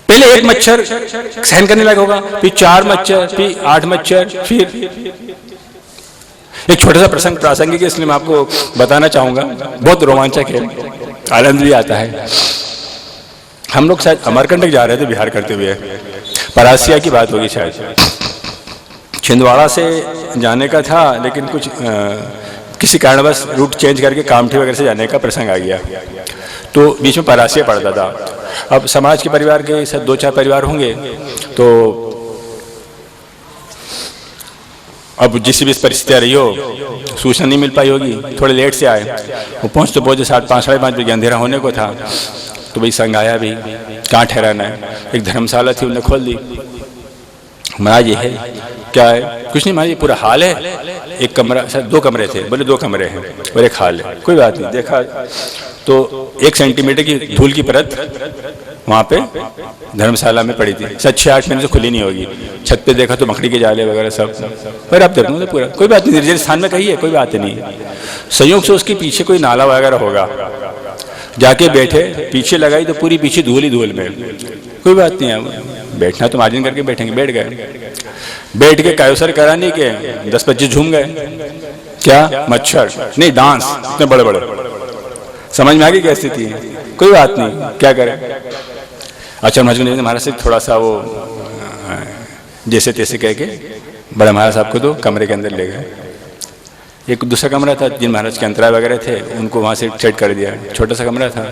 पहले 1 मच्छर सहन करने लायक होगा, फिर 4 मच्छर, फिर 8 मच्छर, फिर एक छोटा सा प्रसंग प्रासंगिक है, इसलिए मैं आपको बताना चाहूंगा, बहुत रोमांचक है, आनंद भी आता है। हम लोग शायद अमरकंटक जा रहे थे बिहार करते हुए, परासिया की बात होगी शायद, छिंदवाड़ा से जाने का था, लेकिन कुछ किसी कारणवश रूट चेंज करके कामठी वगैरह से जाने का प्रसंग आ गया, तो बीच में परासिया पड़ता था। अब समाज के परिवार के साथ 2-4 परिवार होंगे, तो अब जिस भी परिस्थितियाँ रही हो, सूचना नहीं मिल पाई होगी, थोड़े लेट से आए, वो पहुँचते 7, 5, 5:30 बजे अंधेरा होने को था। तो भाई संग आया भी, कहाँ ठहराना है, एक धर्मशाला थी, उन्हें खोल दी। महाराज ये है क्या है? कुछ नहीं महाराज, ये पूरा हाल है, एक कमरा, 2 कमरे थे, बोले 2 कमरे हैं और एक हाल है। कोई बात नहीं, देखा तो 1 सेंटीमीटर की धूल की परत वहाँ पे धर्मशाला में पड़ी थी, 7-8 महीने से खुली नहीं होगी। छत पे देखा तो मकड़ी के जाले वगैरह सब, पर अब देखो पूरा, कोई बात नहीं, निर्जन स्थान में कही है, कोई बात नहीं। संयोग से उसके पीछे कोई नाला वगैरह होगा, जाके बैठे, पीछे लगाई तो पूरी पीछे धूल ही धूल में। कोई बात नहीं, बैठना तो मार्जिन करके बैठेंगे, बैठ गए। बैठ के कायोसर करा नहीं के 10-25 झूम गए। क्या? मच्छर नहीं, डांस इतने बड़े बड़े। समझ में आ गई क्या स्थिति है? कोई बात नहीं, क्या करें। अच्छा महाराज से थोड़ा सा वो जैसे तैसे कह के बड़े महाराज साहब को तो कमरे के अंदर ले गए। एक दूसरा कमरा था, जिन महाराज के अंतराय वगैरह थे उनको वहाँ से सेट कर दिया, छोटा सा कमरा था।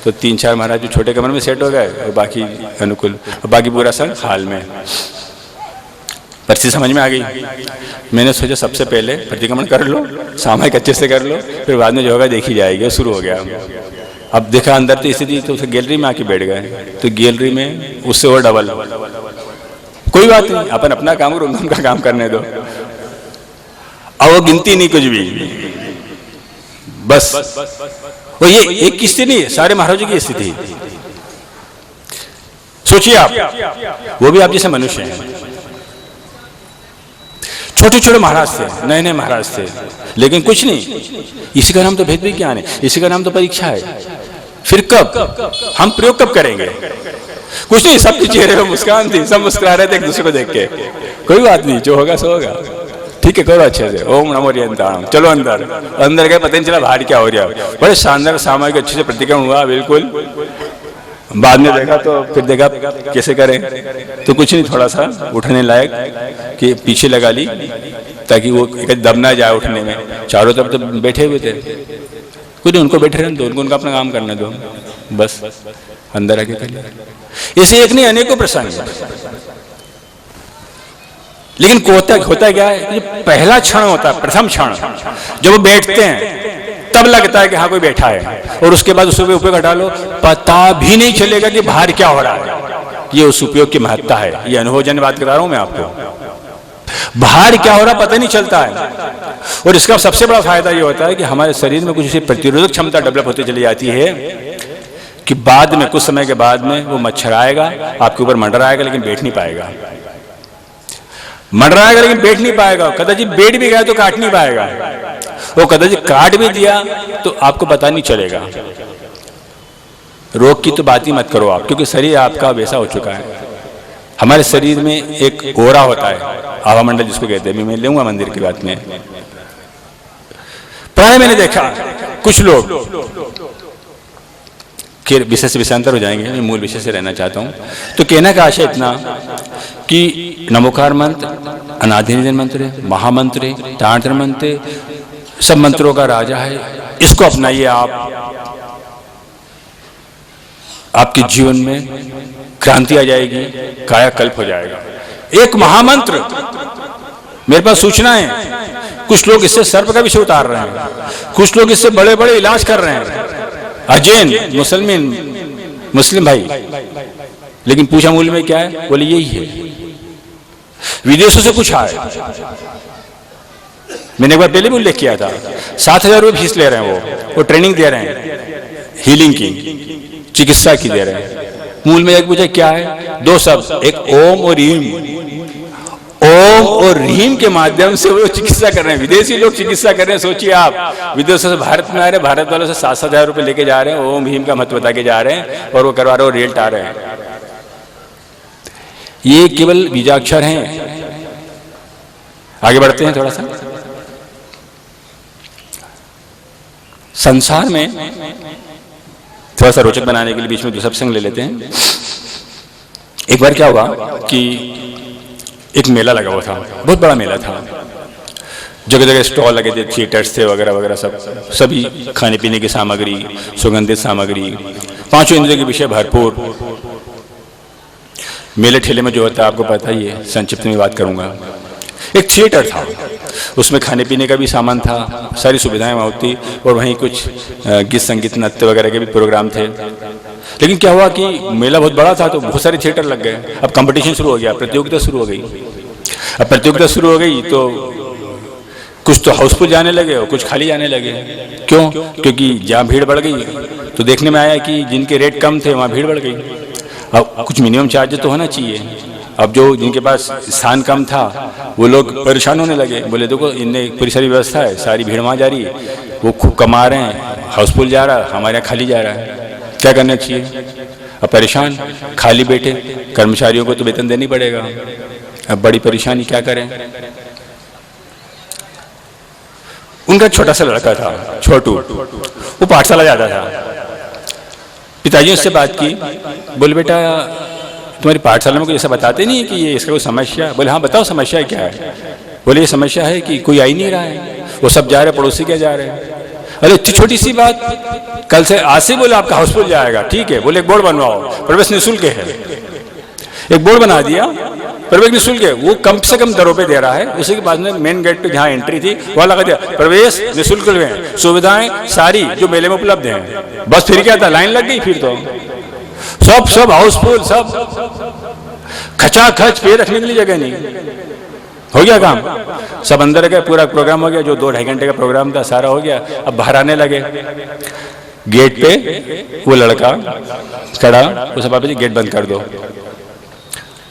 तो 3-4 महाराज जो छोटे कमरे में सेट हो गए और बाकी अनुकूल, और बाकी पूरा संग हाल में। परिस्थिति समझ में आ गई। मैंने सोचा सबसे पहले प्रतिक्रमण कर लो, सामायिक अच्छे से कर लो, फिर बाद में जो होगा देखी जाएगी। शुरू हो गया। अब देखा अंदर तो स्थिति, तो उसे गैलरी में आके बैठ गए, तो गैलरी में उससे और डबल। कोई बात नहीं, अपन अपना काम करो, उनका काम करने दो। अब वो गिनती नहीं कुछ भी, बस वो ये एक की स्थिति नहीं, सारे महाराजों की स्थिति। सोचिए आप, वो भी आप जैसे मनुष्य हैं, छोटे छोटे महाराज थे, नए नए महाराज थे, लेकिन कुछ नहीं। इसी का नाम तो भेद विज्ञान है, इसी का नाम तो परीक्षा है। फिर कब हम प्रयोग कब करेंगे? कुछ नहीं, सबके चेहरे पे मुस्कान थी, सब मुस्कुरा रहे थे एक दूसरे को देख के। कोई बात नहीं, जो होगा सो होगा, ठीक है, करो अच्छे से। ओम नमो रियंताणम। चलो अंदर, अंदर गए, पता नहीं चला बाहर क्या हो रहा। बड़े शानदार सामाजिक अच्छे से प्रतिक्रमण हुआ, बिल्कुल। बाद में देखा तो फिर देखा कैसे करें, तो कुछ नहीं, थोड़ा सा उठने लायक कि पीछे लगा ली ताकि वो दब ना जाए उठने में। चारों तरफ तो बैठे हुए थे, कुछ नहीं, उनको बैठे रहने दो, उनको अपना काम करने दो, बस अंदर आके कर लिया। ऐसे एक नहीं अनेकों प्रसंग। लेकिन होता क्या है, पहला क्षण होता है, प्रथम क्षण, जब वो बैठते हैं तब लगता है कि हाँ कोई बैठा है, और उसके बाद उसके ऊपर हटा लो, पता भी नहीं चलेगा कि बाहर क्या हो रहा है। ये उस उपयोग की महत्ता है, ये अनुभवजन्य बात कर रहा हूं मैं आपको। बाहर क्या हो रहा पता नहीं चलता है, और इसका सबसे बड़ा फायदा ये होता है कि हमारे शरीर में कुछ प्रतिरोधक क्षमता डेवलप होती चली जाती है कि बाद में, कुछ समय के बाद में वो मच्छर आएगा, आपके ऊपर मंडराएगा, लेकिन बैठ नहीं पाएगा। मंडराएगा लेकिन बैठ नहीं पाएगा, कदाचित बैठ भी गया तो काट नहीं पाएगा, वो कदाचित काट भी दिया तो आपको पता नहीं चलेगा। रोग की तो बात ही मत करो आप, क्योंकि शरीर आपका वैसा हो चुका है। हमारे शरीर में एक ओरा होता है, आभा मंडल जिसको कहते हैं, मैं लूंगा मंदिर की बात में। प्राय मैंने देखा कुछ लोग के विषय से विषयांतर हो जाएंगे, मैं मूल विषय से रहना चाहता हूं। तो कहना का आशय इतना कि नमोकार मंत्र, अनादिनिधन मंत्र, महामंत्र, तांत्र मंत्र, सब मंत्रों का राजा है। इसको अपनाइए आप, आपके जीवन में क्रांति आ जाएगी, कायाकल्प हो जाएगा। एक महामंत्र, मेरे पास सूचना है, कुछ लोग इससे सर्प का विषय उतार रहे हैं, कुछ लोग इससे बड़े बड़े इलाज कर रहे हैं, अजैन मुस्लिम भाई। लेकिन पूछा मूल में क्या है, बोले यही है, विदेशों से कुछ आए, मैंने एक बार पहले भी उल्लेख किया था, 7,000 रुपये फीस ले रहे हैं, वो ट्रेनिंग दे रहे हैं, हीलिंग की, चिकित्सा की दे रहे हैं। मूल में एक पूछे क्या है, दो शब्द, एक ओम और रीम। ओम और रीम के माध्यम से वो चिकित्सा कर रहे हैं। विदेशी लोग चिकित्सा कर रहे हैं। सोचिए आप, विदेशों से भारत में आ रहे हैं, भारत वालों से 7,000 रुपये लेके जा रहे हैं, ओम रीम का महत्व बता के जा रहे हैं और वो करवा रहे हो, रिजल्ट आ रहे हैं। ये केवल बीजाक्षर हैं। आगे बढ़ते हैं थोड़ा सा। संसार में थोड़ा सा रोचक बनाने के लिए बीच में दूसरा प्रसंग ले लेते हैं। एक बार क्या हुआ कि एक मेला लगा हुआ था, बहुत बड़ा मेला था, जगह जगह स्टॉल लगे थे, थिएटर्स थे वगैरह वगैरह, सब सभी खाने पीने की सामग्री, सुगंधित सामग्री, पांचों इंद्रियों के विषय भरपूर। मेले ठेले में जो होता है आपको पता ही है, संक्षिप्त में बात करूंगा। एक थिएटर था, उसमें खाने पीने का भी सामान था, सारी सुविधाएं वहाँ होती, और वहीं कुछ गीत संगीत नृत्य वगैरह के भी प्रोग्राम थे। लेकिन क्या हुआ कि मेला बहुत बड़ा था तो बहुत सारे थिएटर लग गए। अब कंपटीशन शुरू हो गया, प्रतियोगिता शुरू हो गई। अब प्रतियोगिता शुरू हो गई तो कुछ तो हाउसफुल जाने लगे और कुछ खाली जाने लगे। क्यों? क्योंकि जहाँ भीड़ बढ़ गई तो देखने में आया कि जिनके रेट कम थे वहाँ भीड़ बढ़ गई। अब कुछ मिनिमम चार्ज तो होना चाहिए। अब जो जिनके पास स्थान कम था वो लोग परेशान होने लगे, बोले देखो इनने पूरी सारी व्यवस्था है, सारी भीड़ वहाँ जा रही है, वो खूब कमा रहे हैं, हाउसफुल जा रहा है, हमारे यहाँ खाली जा रहा है, क्या करना चाहिए? अब परेशान, खाली बैठे, कर्मचारियों को तो वेतन देनी पड़ेगा। अब बड़ी परेशानी, क्या करें? उनका छोटा सा लड़का था, छोटू, वो पाठशाला जाता था। पिताजी उससे बात की, बोले बेटा तुम्हारी पाठशाला में कोई ऐसा बताते नहीं है कि ये इसका कोई समस्या? बोले हाँ बताओ समस्या क्या है। बोले ये समस्या है कि कोई आ ही नहीं रहा है, वो सब जा रहे हैं, पड़ोसी क्या जा रहे हैं। अरे इतनी छोटी सी बात, कल से आज से बोले आपका हाउसफुल जाएगा, ठीक है। बोले एक बोर्ड बनवाओ, प्रवेश निःशुल्क है। एक बोर्ड बना दिया, प्रवेश निःशुल्क है, वो कम से कम दरों पे दे रहा है। उसी के बाद में मेन गेट पे जहाँ एंट्री थी वहाँ लगा दिया प्रवेश निःशुल्क है, सुविधाएं सारी जो मेले में उपलब्ध हैं। बस फिर क्या था, लाइन लग गई, फिर तो सब हाउसफुल, सब खचाखच, पे रखने के लिए जगह नहीं। हो गया काम, सब अंदर गए, पूरा प्रोग्राम हो गया। जो 2-2.5 घंटे का प्रोग्राम था सारा हो गया। अब बाहर आने लगे, गेट पे वो लड़का खड़ा, उसे पापा जी गेट बंद कर दो,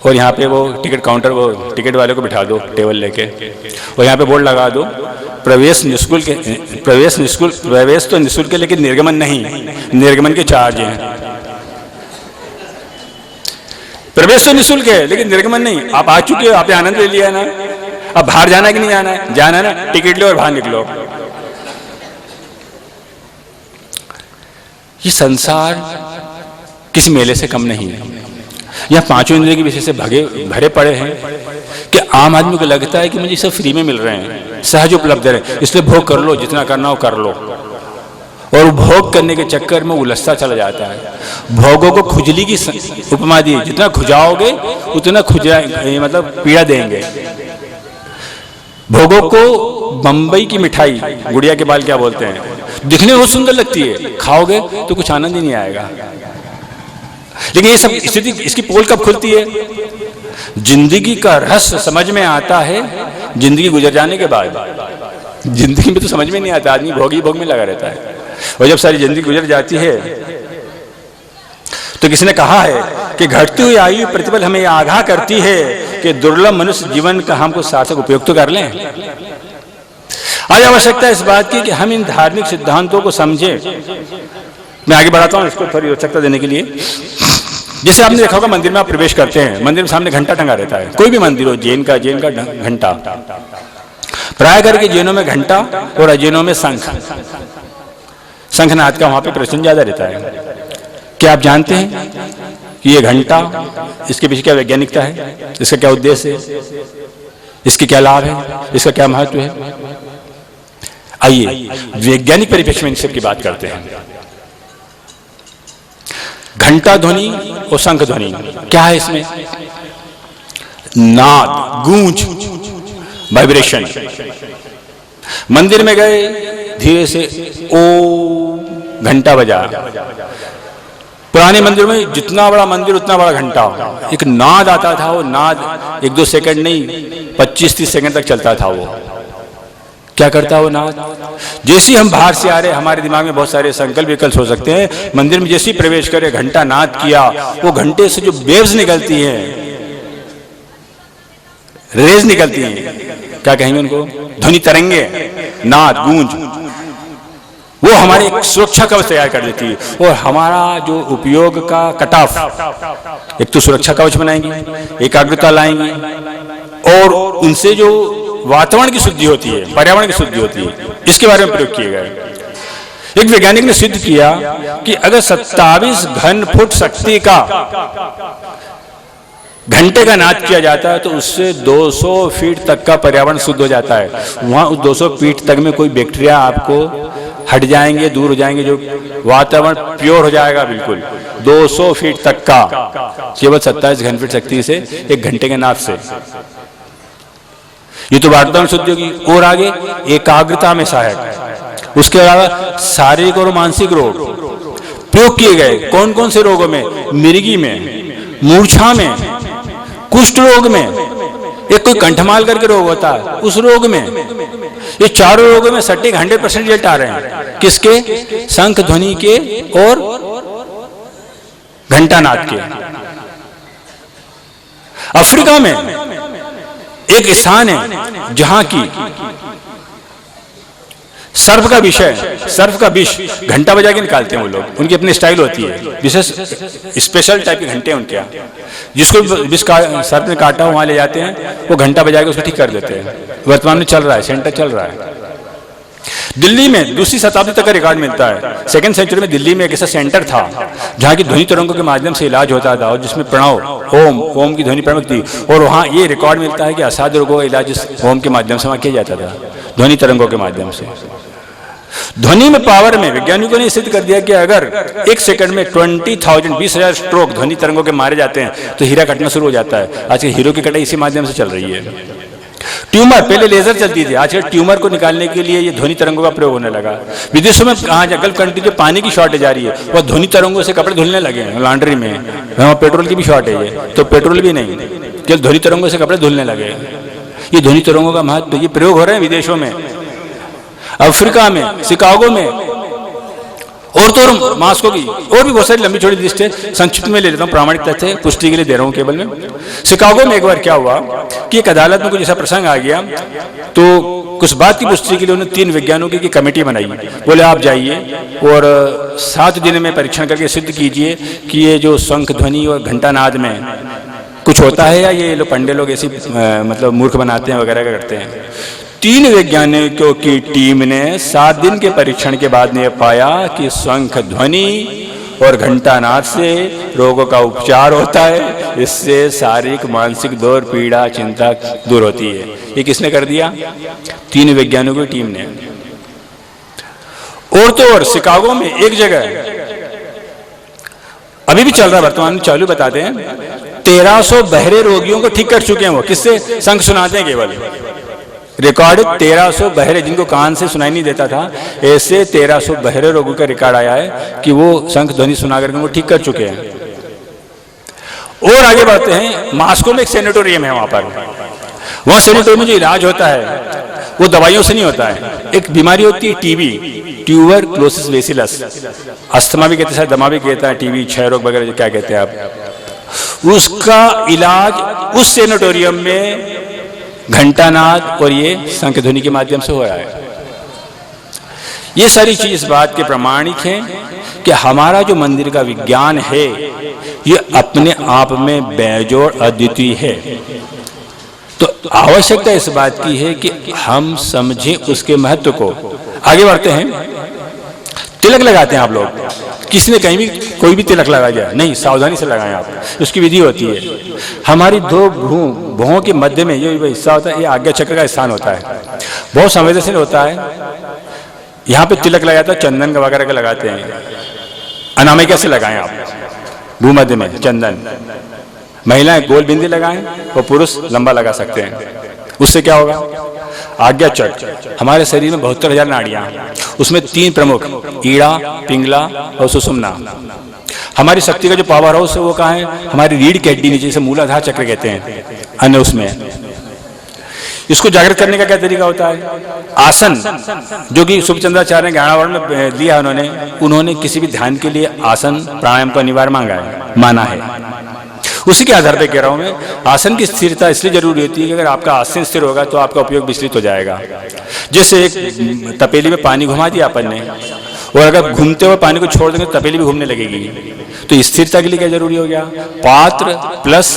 और यहाँ पे वो टिकट काउंटर, वो टिकट वाले को बिठा दो टेबल लेके, और यहाँ पे बोर्ड लगा दो प्रवेश निःशुल्क, प्रवेश तो निःशुल्क है लेकिन निर्गमन नहीं, निर्गमन के चार्ज हैं। प्रवेश तो निःशुल्क है लेकिन निर्गमन नहीं। आप आ चुके हो, आपने आनंद ले लिया है ना, अब बाहर जाना है कि नहीं जाना है? जाना है ना, टिकट लो और बाहर निकलो। ये संसार किसी मेले से कम नहीं है। यह पांचों इंद्रियों के विषय से भरे पड़े हैं कि आम आदमी को लगता है कि मुझे सब फ्री में मिल रहे हैं, सहज उपलब्ध है, इसलिए भोग कर लो, जितना करना हो कर लो। और भोग करने के चक्कर में उलझता चला जाता है। भोगों को खुजली की उपमा दी, जितना खुजाओगे उतना मतलब पीड़ा देंगे। भोगों को बंबई की मिठाई, गुड़िया के बाल क्या बोलते हैं, दिखने में बहुत सुंदर लगती है, खाओगे तो कुछ आनंद ही नहीं आएगा। लेकिन ये सब स्थिति, इसकी पोल कब खुलती है? जिंदगी का रहस्य समझ में आता है जिंदगी गुजर जाने के बाद। जिंदगी में तो समझ में नहीं आता, आदमी भोग ही भोग में लगा रहता है। और जब सारी जिंदगी गुजर जाती है तो किसी ने कहा है कि घटती हुई आयु प्रतिपल हमें आगाह करती है कि दुर्लभ मनुष्य जीवन का हमको सार्थक उपयोग तो कर लें। आज आवश्यकता है इस बात की कि हम इन धार्मिक सिद्धांतों को समझें। मैं आगे बढ़ाता हूं इसको थोड़ी रोचकता देने के लिए। जैसे आपने देखा होगा मंदिर में आप प्रवेश करते हैं, मंदिर में सामने घंटा टंगा रहता है, कोई भी मंदिर हो, जैन का घंटा। प्राय करके जैनों में घंटा और अजैनों में शंख, शंखनाद का वहां पे प्रचलन ज्यादा रहता है। क्या आप जानते हैं कि ये घंटा, इसके पीछे क्या वैज्ञानिकता है, इसका क्या उद्देश्य है, इसके क्या लाभ है, इसका क्या महत्व है? आइए वैज्ञानिक परिप्रेक्ष्य में इन सब की बात करते हैं। घंटा ध्वनि और शंख ध्वनि क्या है इसमें? नाद, गूंज, वाइब्रेशन। मंदिर में गए, धीरे से ओ घंटा बजा। पुराने मंदिर में जितना बड़ा मंदिर उतना बड़ा घंटा, एक नाद आता था। वो नाद 1-2 सेकंड नहीं, 25-30 सेकंड तक चलता था वो। क्या करता है वो नाद? जैसे ही हम बाहर से आ रहे, हमारे दिमाग में बहुत सारे संकल्प विकल्प हो सकते हैं, मंदिर में जैसे ही प्रवेश करे, घंटा नाद किया, वो घंटे से जो वेव्स निकलती हैं, रेज निकलती हैं, क्या कहेंगे उनको? ध्वनि तरंगे, नाद, गूंज, वो हमारे एक सुरक्षा कवच तैयार कर देती है। और हमारा जो उपयोग का कटाफ, एक तो सुरक्षा कवच बनाएंगी, एकाग्रता लाएंगी, और उनसे जो वातावरण की शुद्धि होती है, पर्यावरण की शुद्धि होती है, इसके बारे में प्रयोग किए गए। एक वैज्ञानिक ने सिद्ध किया कि अगर 27 घन फुट शक्ति का घंटे का नाद किया जाता है तो उससे 200 फीट तक का पर्यावरण शुद्ध हो जाता है। वहां उस 200 फीट तक में कोई बैक्टीरिया आपको हट जाएंगे, दूर हो जाएंगे, जो वातावरण प्योर हो जाएगा बिल्कुल। 200 फीट तक का केवल 27 घन फीट शक्ति से, एक घंटे के नाद से। ये तो वातावरण शुद्ध होगी। और आगे एकाग्रता में सहायक। उसके अलावा शारीरिक और मानसिक रोग प्रयोग किए गए। कौन कौन से रोगों में? मिर्गी में, मूर्छा में, कुष्ठ रोग में, एक कोई कंठमाल करके रोग होता है उस रोग में। ये चारों रोगों में सटीक 100% रिजल्ट आ रहे हैं। किसके? शंख ध्वनि के और घंटानाद के। अफ्रीका में एक स्थान है जहां की सर्फ का विषय, सर्फ का विष घंटा बजा के निकालते हैं वो लोग। उनकी अपनी स्टाइल होती है, विशेष स्पेशल टाइप के घंटे हैं उनके यहाँ। जिसको विष का सर्फ ने काटा वहां ले जाते हैं, वो घंटा बजा के उसको ठीक कर देते हैं। वर्तमान में चल रहा है, सेंटर चल रहा है। दिल्ली में दूसरी शताब्दी तक का रिकॉर्ड मिलता है। 2nd सेंचुरी में दिल्ली में एक ऐसा सेंटर था जहाँ की ध्वनि तरंगों के माध्यम से इलाज होता था, और जिसमें प्रणव ओम की ध्वनि प्रमुख थी। और वहाँ ये रिकॉर्ड मिलता है कि असाध्य रोगों का इलाज ओम के माध्यम से वहाँ किया जाता था, ध्वनि तरंगों के माध्यम से। ध्वनि में पावर में वैज्ञानिकों ने सिद्ध कर दिया कि अगर 1 सेकंड में 20,000 स्ट्रोक ध्वनि तरंगों के मारे जाते हैं तो हीरा कटना शुरू हो जाता है। आज हीरो की कटाई इसी माध्यम से चल रही है। ट्यूमर, पहले लेजर चलती थी, आजकल ट्यूमर को निकालने के लिए ये ध्वनि तरंगों का प्रयोग होने लगा। विदेशों में कहा जाए, गल्फ कंट्री जो पानी की शॉर्टेज आ रही है, वह ध्वनि तरंगों से कपड़े धुलने लगे हैं लॉन्ड्री में। वहाँ पेट्रोल की भी शॉर्टेज है, तो पेट्रोल भी नहीं, केवल ध्वनि तरंगों से कपड़े धुलने लगे। ये ध्वनि तरंगों का महत्व, ये प्रयोग हो रहे हैं विदेशों में, अफ्रीका में, शिकागो में, और तो मास्को की और भी बहुत सारी लंबी छोटी लिस्ट है। संक्षिप्त में ले लेता हूँ, प्रामाणिक तथ्य पुष्टि के लिए दे रहा हूँ केवल में। शिकागो में एक बार क्या हुआ कि एक अदालत में कुछ ऐसा प्रसंग आ गया, तो कुछ बात की पुष्टि के लिए उन्होंने 3 वैज्ञानिकों की कमेटी बनाई। बोले आप जाइए और 7 दिन में परीक्षण करके सिद्ध कीजिए कि ये जो शंख ध्वनि और घंटानाद में कुछ होता है या ये लोग पंडे लोग ऐसी मतलब मूर्ख बनाते हैं वगैरह करते हैं। 3 वैज्ञानिकों की टीम ने 7 दिन के परीक्षण के बाद ने पाया कि शंख ध्वनि और घंटानाद से रोगों का उपचार होता है। इससे शारीरिक मानसिक दौर पीड़ा चिंता दूर होती है। ये किसने कर दिया? 3 वैज्ञानिकों की टीम ने। और तो और शिकागो में एक जगह अभी भी चल रहा है, वर्तमान में चालू बताते हैं, 1300 बहरे रोगियों को ठीक कर चुके हैं वो। किससे? शंख सुनाते हैं केवल। रिकॉर्ड 1300 बहरे, जिनको कान से सुनाई नहीं देता था, ऐसे 1300 बहरे रोगों का रिकॉर्ड आया है कि वो शंख ध्वनि सुना करके वो ठीक कर चुके हैं। और आगे बढ़ते हैं, मास्को में एक सेनेटोरियम है। वहां पर, वहां सेनेटोरियम में जो इलाज होता है वो दवाइयों से नहीं होता है। एक बीमारी होती है टीबी, ट्यूबरक्लोसिस बेसिलस, अस्थमा भी कहते हैं, दमा भी कहता है, टीबी, क्षय रोग वगैरह क्या कहते हैं आप। उसका इलाज उस सेनेटोरियम में घंटानाद और ये शंख ध्वनि के माध्यम से हो रहा है। ये सारी चीज इस बात के प्रमाणिक हैं कि हमारा जो मंदिर का विज्ञान है ये अपने आप में बेजोड़ अद्वितीय है। तो आवश्यकता इस बात की है कि हम समझें उसके महत्व को। आगे बढ़ते हैं। तिलक लगाते हैं आप लोग, किसी ने कहीं भी कोई भी तिलक लगा जाए, नहीं, सावधानी से लगाएं आप, उसकी विधि होती है। हमारी 2 भुवों के मध्य में ये हिस्सा होता है, ये आज्ञा चक्र का स्थान होता है, बहुत संवेदनशील होता है। यहाँ पे तिलक लगाता है, चंदन वगैरह का लगाते हैं। अनामिका से लगाएं आप, भूमध्य में चंदन। महिलाएं गोल बिंदी लगाएं और पुरुष लंबा लगा सकते हैं। उससे क्या होगा? आज्ञा चक्र, हमारे शरीर में 72,000 नाड़ियां, उसमें 3 प्रमुख, ईड़ा, पिंगला और सुषुम्ना। हमारी शक्ति का जो पावर हाउस है वो कहाँ है? हमारी रीढ़ की हड्डी नीचे, से मूलाधार चक्र कहते हैं, अन्य उसमें। इसको जागृत करने का क्या तरीका होता है? आसन, जो कि शुभचंद्राचार्य ने ज्ञानावरण में दिया उन्होंने किसी भी ध्यान के लिए आसन प्राणायाम को अनिवार्य माना है। उसी के आधार पर कह रहा हूं मैं, आसन की स्थिरता इसलिए जरूरी होती है कि अगर आपका आसन स्थिर होगा तो आपका उपयोग विचलित हो जाएगा। जैसे एक तपेली में पानी घुमा दिया अपन ने, और अगर घूमते हुए पानी को छोड़ देंगे तो तपेली भी घूमने लगेगी। तो स्थिरता के लिए क्या जरूरी हो गया? पात्र प्लस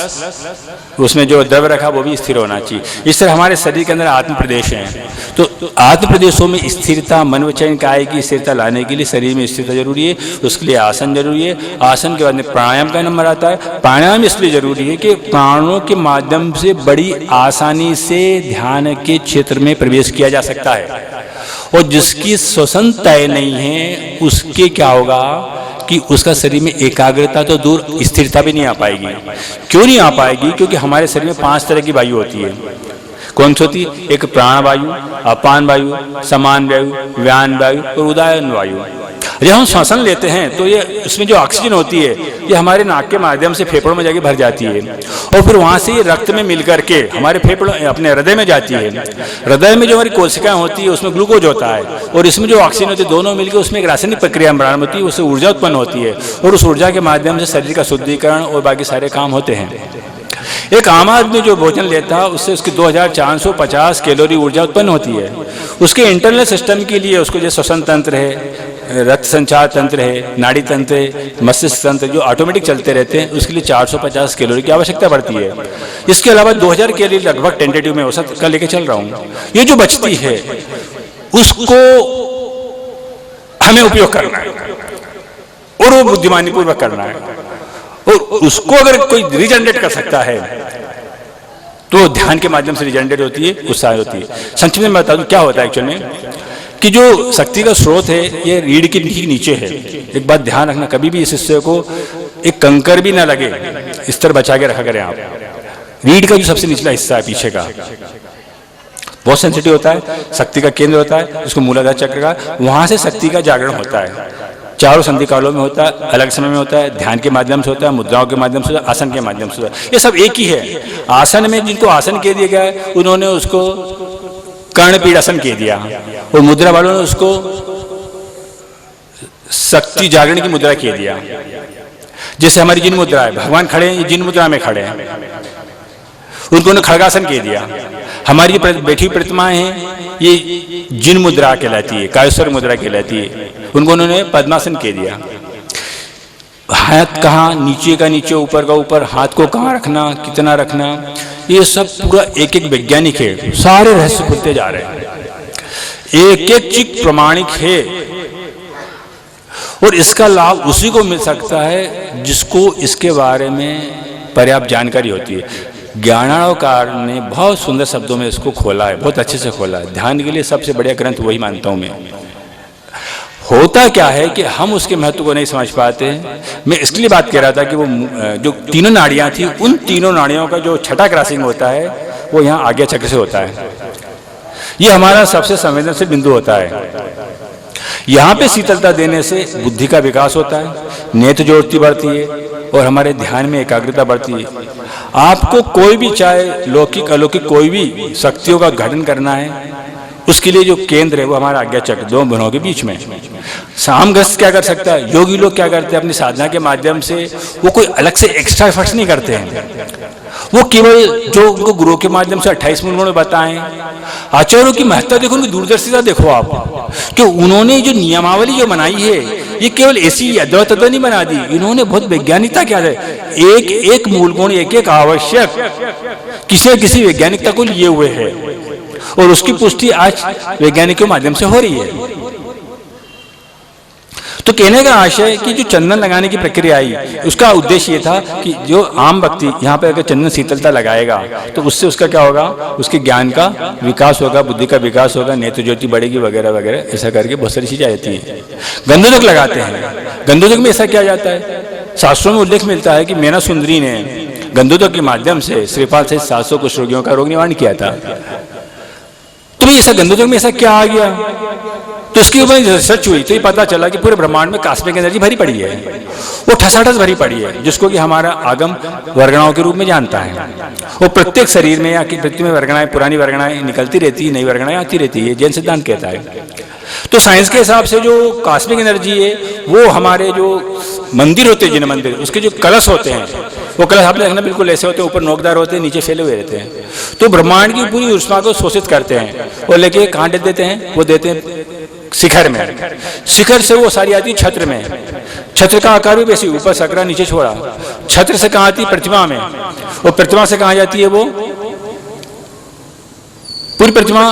उसमें जो द्रव्य रखा वो भी स्थिर होना चाहिए। इस तरह हमारे शरीर के अंदर आत्म प्रदेश हैं, तो आत्म प्रदेशों में स्थिरता, मन वचन काया की स्थिरता लाने के लिए शरीर में स्थिरता जरूरी है। उसके लिए आसन जरूरी है। आसन के बाद में प्राणायाम का नंबर आता है। प्राणायाम इसलिए जरूरी है कि प्राणों के माध्यम से बड़ी आसानी से ध्यान के क्षेत्र में प्रवेश किया जा सकता है, और जिसकी श्वसन तय नहीं है उसके क्या होगा कि उसका शरीर में एकाग्रता तो दूर, स्थिरता भी नहीं आ पाएगी। क्यों नहीं आ पाएगी? क्योंकि हमारे शरीर में 5 तरह की वायु होती है। कौन सी होती है? एक प्राण वायु, अपान वायु, समान वायु, व्यान वायु और उदान वायु। जब हम श्वसन लेते हैं तो ये उसमें जो ऑक्सीजन होती है ये हमारे नाक के माध्यम से फेफड़ों में जाके भर जाती है, और फिर वहाँ से ये रक्त में मिलकर के हमारे फेफड़ों अपने हृदय में जाती है। हृदय में जो हमारी कोशिकाएं होती है उसमें ग्लूकोज होता है, और इसमें जो ऑक्सीजन होती है, दोनों मिलकर उसमें एक रासायनिक प्रक्रिया प्रारंभ होती है, उससे ऊर्जा उत्पन्न होती है, और उस ऊर्जा के माध्यम से शरीर का शुद्धिकरण और बाकी सारे काम होते हैं। एक आम आदमी जो भोजन लेता है उससे उसकी 2450 कैलोरी ऊर्जा उत्पन्न होती है। उसके इंटरनल सिस्टम के लिए उसको जो श्वसन तंत्र है, रक्त संचार तंत्र है, नाड़ी तंत्र है, मस्तिष्क तंत्र जो ऑटोमेटिक चलते रहते हैं, उसके लिए 450 कैलोरी की आवश्यकता पड़ती है। इसके अलावा 2000 कैलोरी लगभग टेंटेटिव में औसत का लेके चल रहा हूँ। ये जो बचती है उसको हमें उपयोग करना है, और वो बुद्धिमानी पूर्वक करना है, और उसको अगर कोई रिजनरेट कर सकता है तो ध्यान के माध्यम से रिजनरेट होती है, उत्साह होती है। संक्षिप्त में बता दूं क्या होता है एक्चुअल में, कि जो शक्ति का स्रोत है ये रीढ़ के ठीक नीचे है। एक बात ध्यान रखना, कभी भी इस हिस्से को एक कंकर भी ना लगे, इस तरह बचा के रखा करें आप। रीढ़ का जो सबसे निचला हिस्सा है पीछे का बहुत सेंसिटिव होता है, शक्ति का केंद्र होता है, उसको मूलाधार चक्र का, वहां से शक्ति का जागरण होता है। चारों संधि कालों में होता है, अलग समय में होता है, ध्यान के माध्यम से होता है, मुद्राओं के माध्यम से होता है, आसन के माध्यम से होता है। ये सब एक ही है। आसन में जिनको आसन कह दिया गया है उन्होंने उसको कर्णपीडासन कह दिया, और मुद्रा वालों ने उसको शक्ति जागरण की मुद्रा कह दिया। जैसे हमारी जिन मुद्रा है, भगवान खड़े हैं, ये जिन मुद्रा में खड़े हैं, उनको खड़गासन कह दिया। हमारी बैठी प्रतिमाएं हैं ये जिन मुद्रा कहलाती है, कायस्वर मुद्रा कहलाती है, उनको उन्होंने पद्मासन कह दिया। हाथ कहाँ, नीचे का नीचे, ऊपर का ऊपर, हाथ को कहाँ रखना, कितना रखना, ये सब पूरा एक एक वैज्ञानिक है। सारे रहस्य खुलते जा रहे हैं, एक एक चीज प्रमाणिक है, और इसका लाभ उसी को मिल सकता है जिसको इसके बारे में पर्याप्त जानकारी होती है। ज्ञानावकार ने बहुत सुंदर शब्दों में इसको खोला है, बहुत अच्छे से खोला है। ध्यान के लिए सबसे बढ़िया ग्रंथ वही मानता हूं मैं। होता क्या है कि हम उसके महत्व को नहीं समझ पाते हैं। मैं इसके लिए बात कह रहा था कि वो जो तीनों नाड़ियां थी, उन तीनों नाड़ियों का जो छठा क्रॉसिंग होता है वो यहाँ आज्ञा चक्र से होता है। ये हमारा सबसे संवेदनशील बिंदु होता है। यहाँ पे शीतलता देने से बुद्धि का विकास होता है, नेत्र ज्योति बढ़ती है, और हमारे ध्यान में एकाग्रता बढ़ती है। आपको कोई भी, चाहे लौकिक अलौकिक कोई भी शक्तियों का गठन करना है, उसके लिए जो केंद्र है वो हमारा आज्ञा चक्र, दो भुवनों के बीच में। सामग्रस्त क्या कर सकता है? योगी लोग क्या करते हैं? अपनी साधना के माध्यम से वो कोई अलग से एक्स्ट्रा एफर्ट्स नहीं करते हैं, वो केवल जो उनको गुरु के माध्यम से 28 मूल गुण बताएं। आचार्यों की महत्ता देखो, उनकी दूरदर्शिता देखो आप, कि उन्होंने जो नियमावली जो बनाई है ये केवल ऐसी अद्वैत नहीं बना दी, इन्होंने बहुत वैज्ञानिकता क्या है, एक एक मूल गुण, एक एक आवश्यक किसी वैज्ञानिकता को लिए हुए है, और उसकी पुष्टि आज वैज्ञानिकों के माध्यम से हो रही है। तो कहने का आशय कि जो चंदन लगाने की प्रक्रिया आई, उसका उद्देश्य ये था कि जो आम व्यक्ति यहाँ पे अगर चंदन शीतलता लगाएगा तो उससे उसका क्या होगा, उसके ज्ञान का विकास होगा, बुद्धि का विकास होगा, नेत्र ज्योति बढ़ेगी वगैरह वगैरह, ऐसा करके बहुत सारी चीजें आती हैं। गंधोदक लगाते हैं, गंधोदक में ऐसा किया जाता है, शास्त्रों में उल्लेख मिलता है कि मेना सुंदरी ने गंधोदक के माध्यम से श्रीपाल से 700 कुष्ठ रोगियों का रोग निवारण किया था। तो ऐसा गंधोदक में ऐसा क्या आ गया तो उसके ऊपर रिसर्च हुई तो ये पता चला कि पूरे ब्रह्मांड में कॉस्मिक एनर्जी भरी पड़ी है, वो ठसाठस भरी पड़ी है, जिसको कि हमारा आगम वर्गणाओं के रूप में जानता है। वो प्रत्येक शरीर में या कि पृथ्वी में वर्गणाएं, पुरानी वर्गणाएं निकलती रहती है, नई वर्गणाएं आती रहती है, जैन सिद्धांत कहता है। तो साइंस के हिसाब से जो कॉस्मिक एनर्जी है वो हमारे जो मंदिर होते हैं, जिन मंदिर उसके जो कलश होते हैं, वो कलश आपने देखना बिल्कुल ऐसे होते हैं, ऊपर नोकदार होते हैं, नीचे फैले हुए रहते हैं। तो ब्रह्मांड की पूरी ऊष्मा को शोषित करते हैं और लेके कहाँ देते हैं, वो देते हैं शिखर में। शिखर से वो सारी आती है छत्र में। छत्र का आकार भी वैसे ऊपर सकरा नीचे छोड़ा। छत्र से कहाँ आती है, प्रतिमा में, और प्रतिमा से कहाँ जाती है वो पूरी प्रतिमा।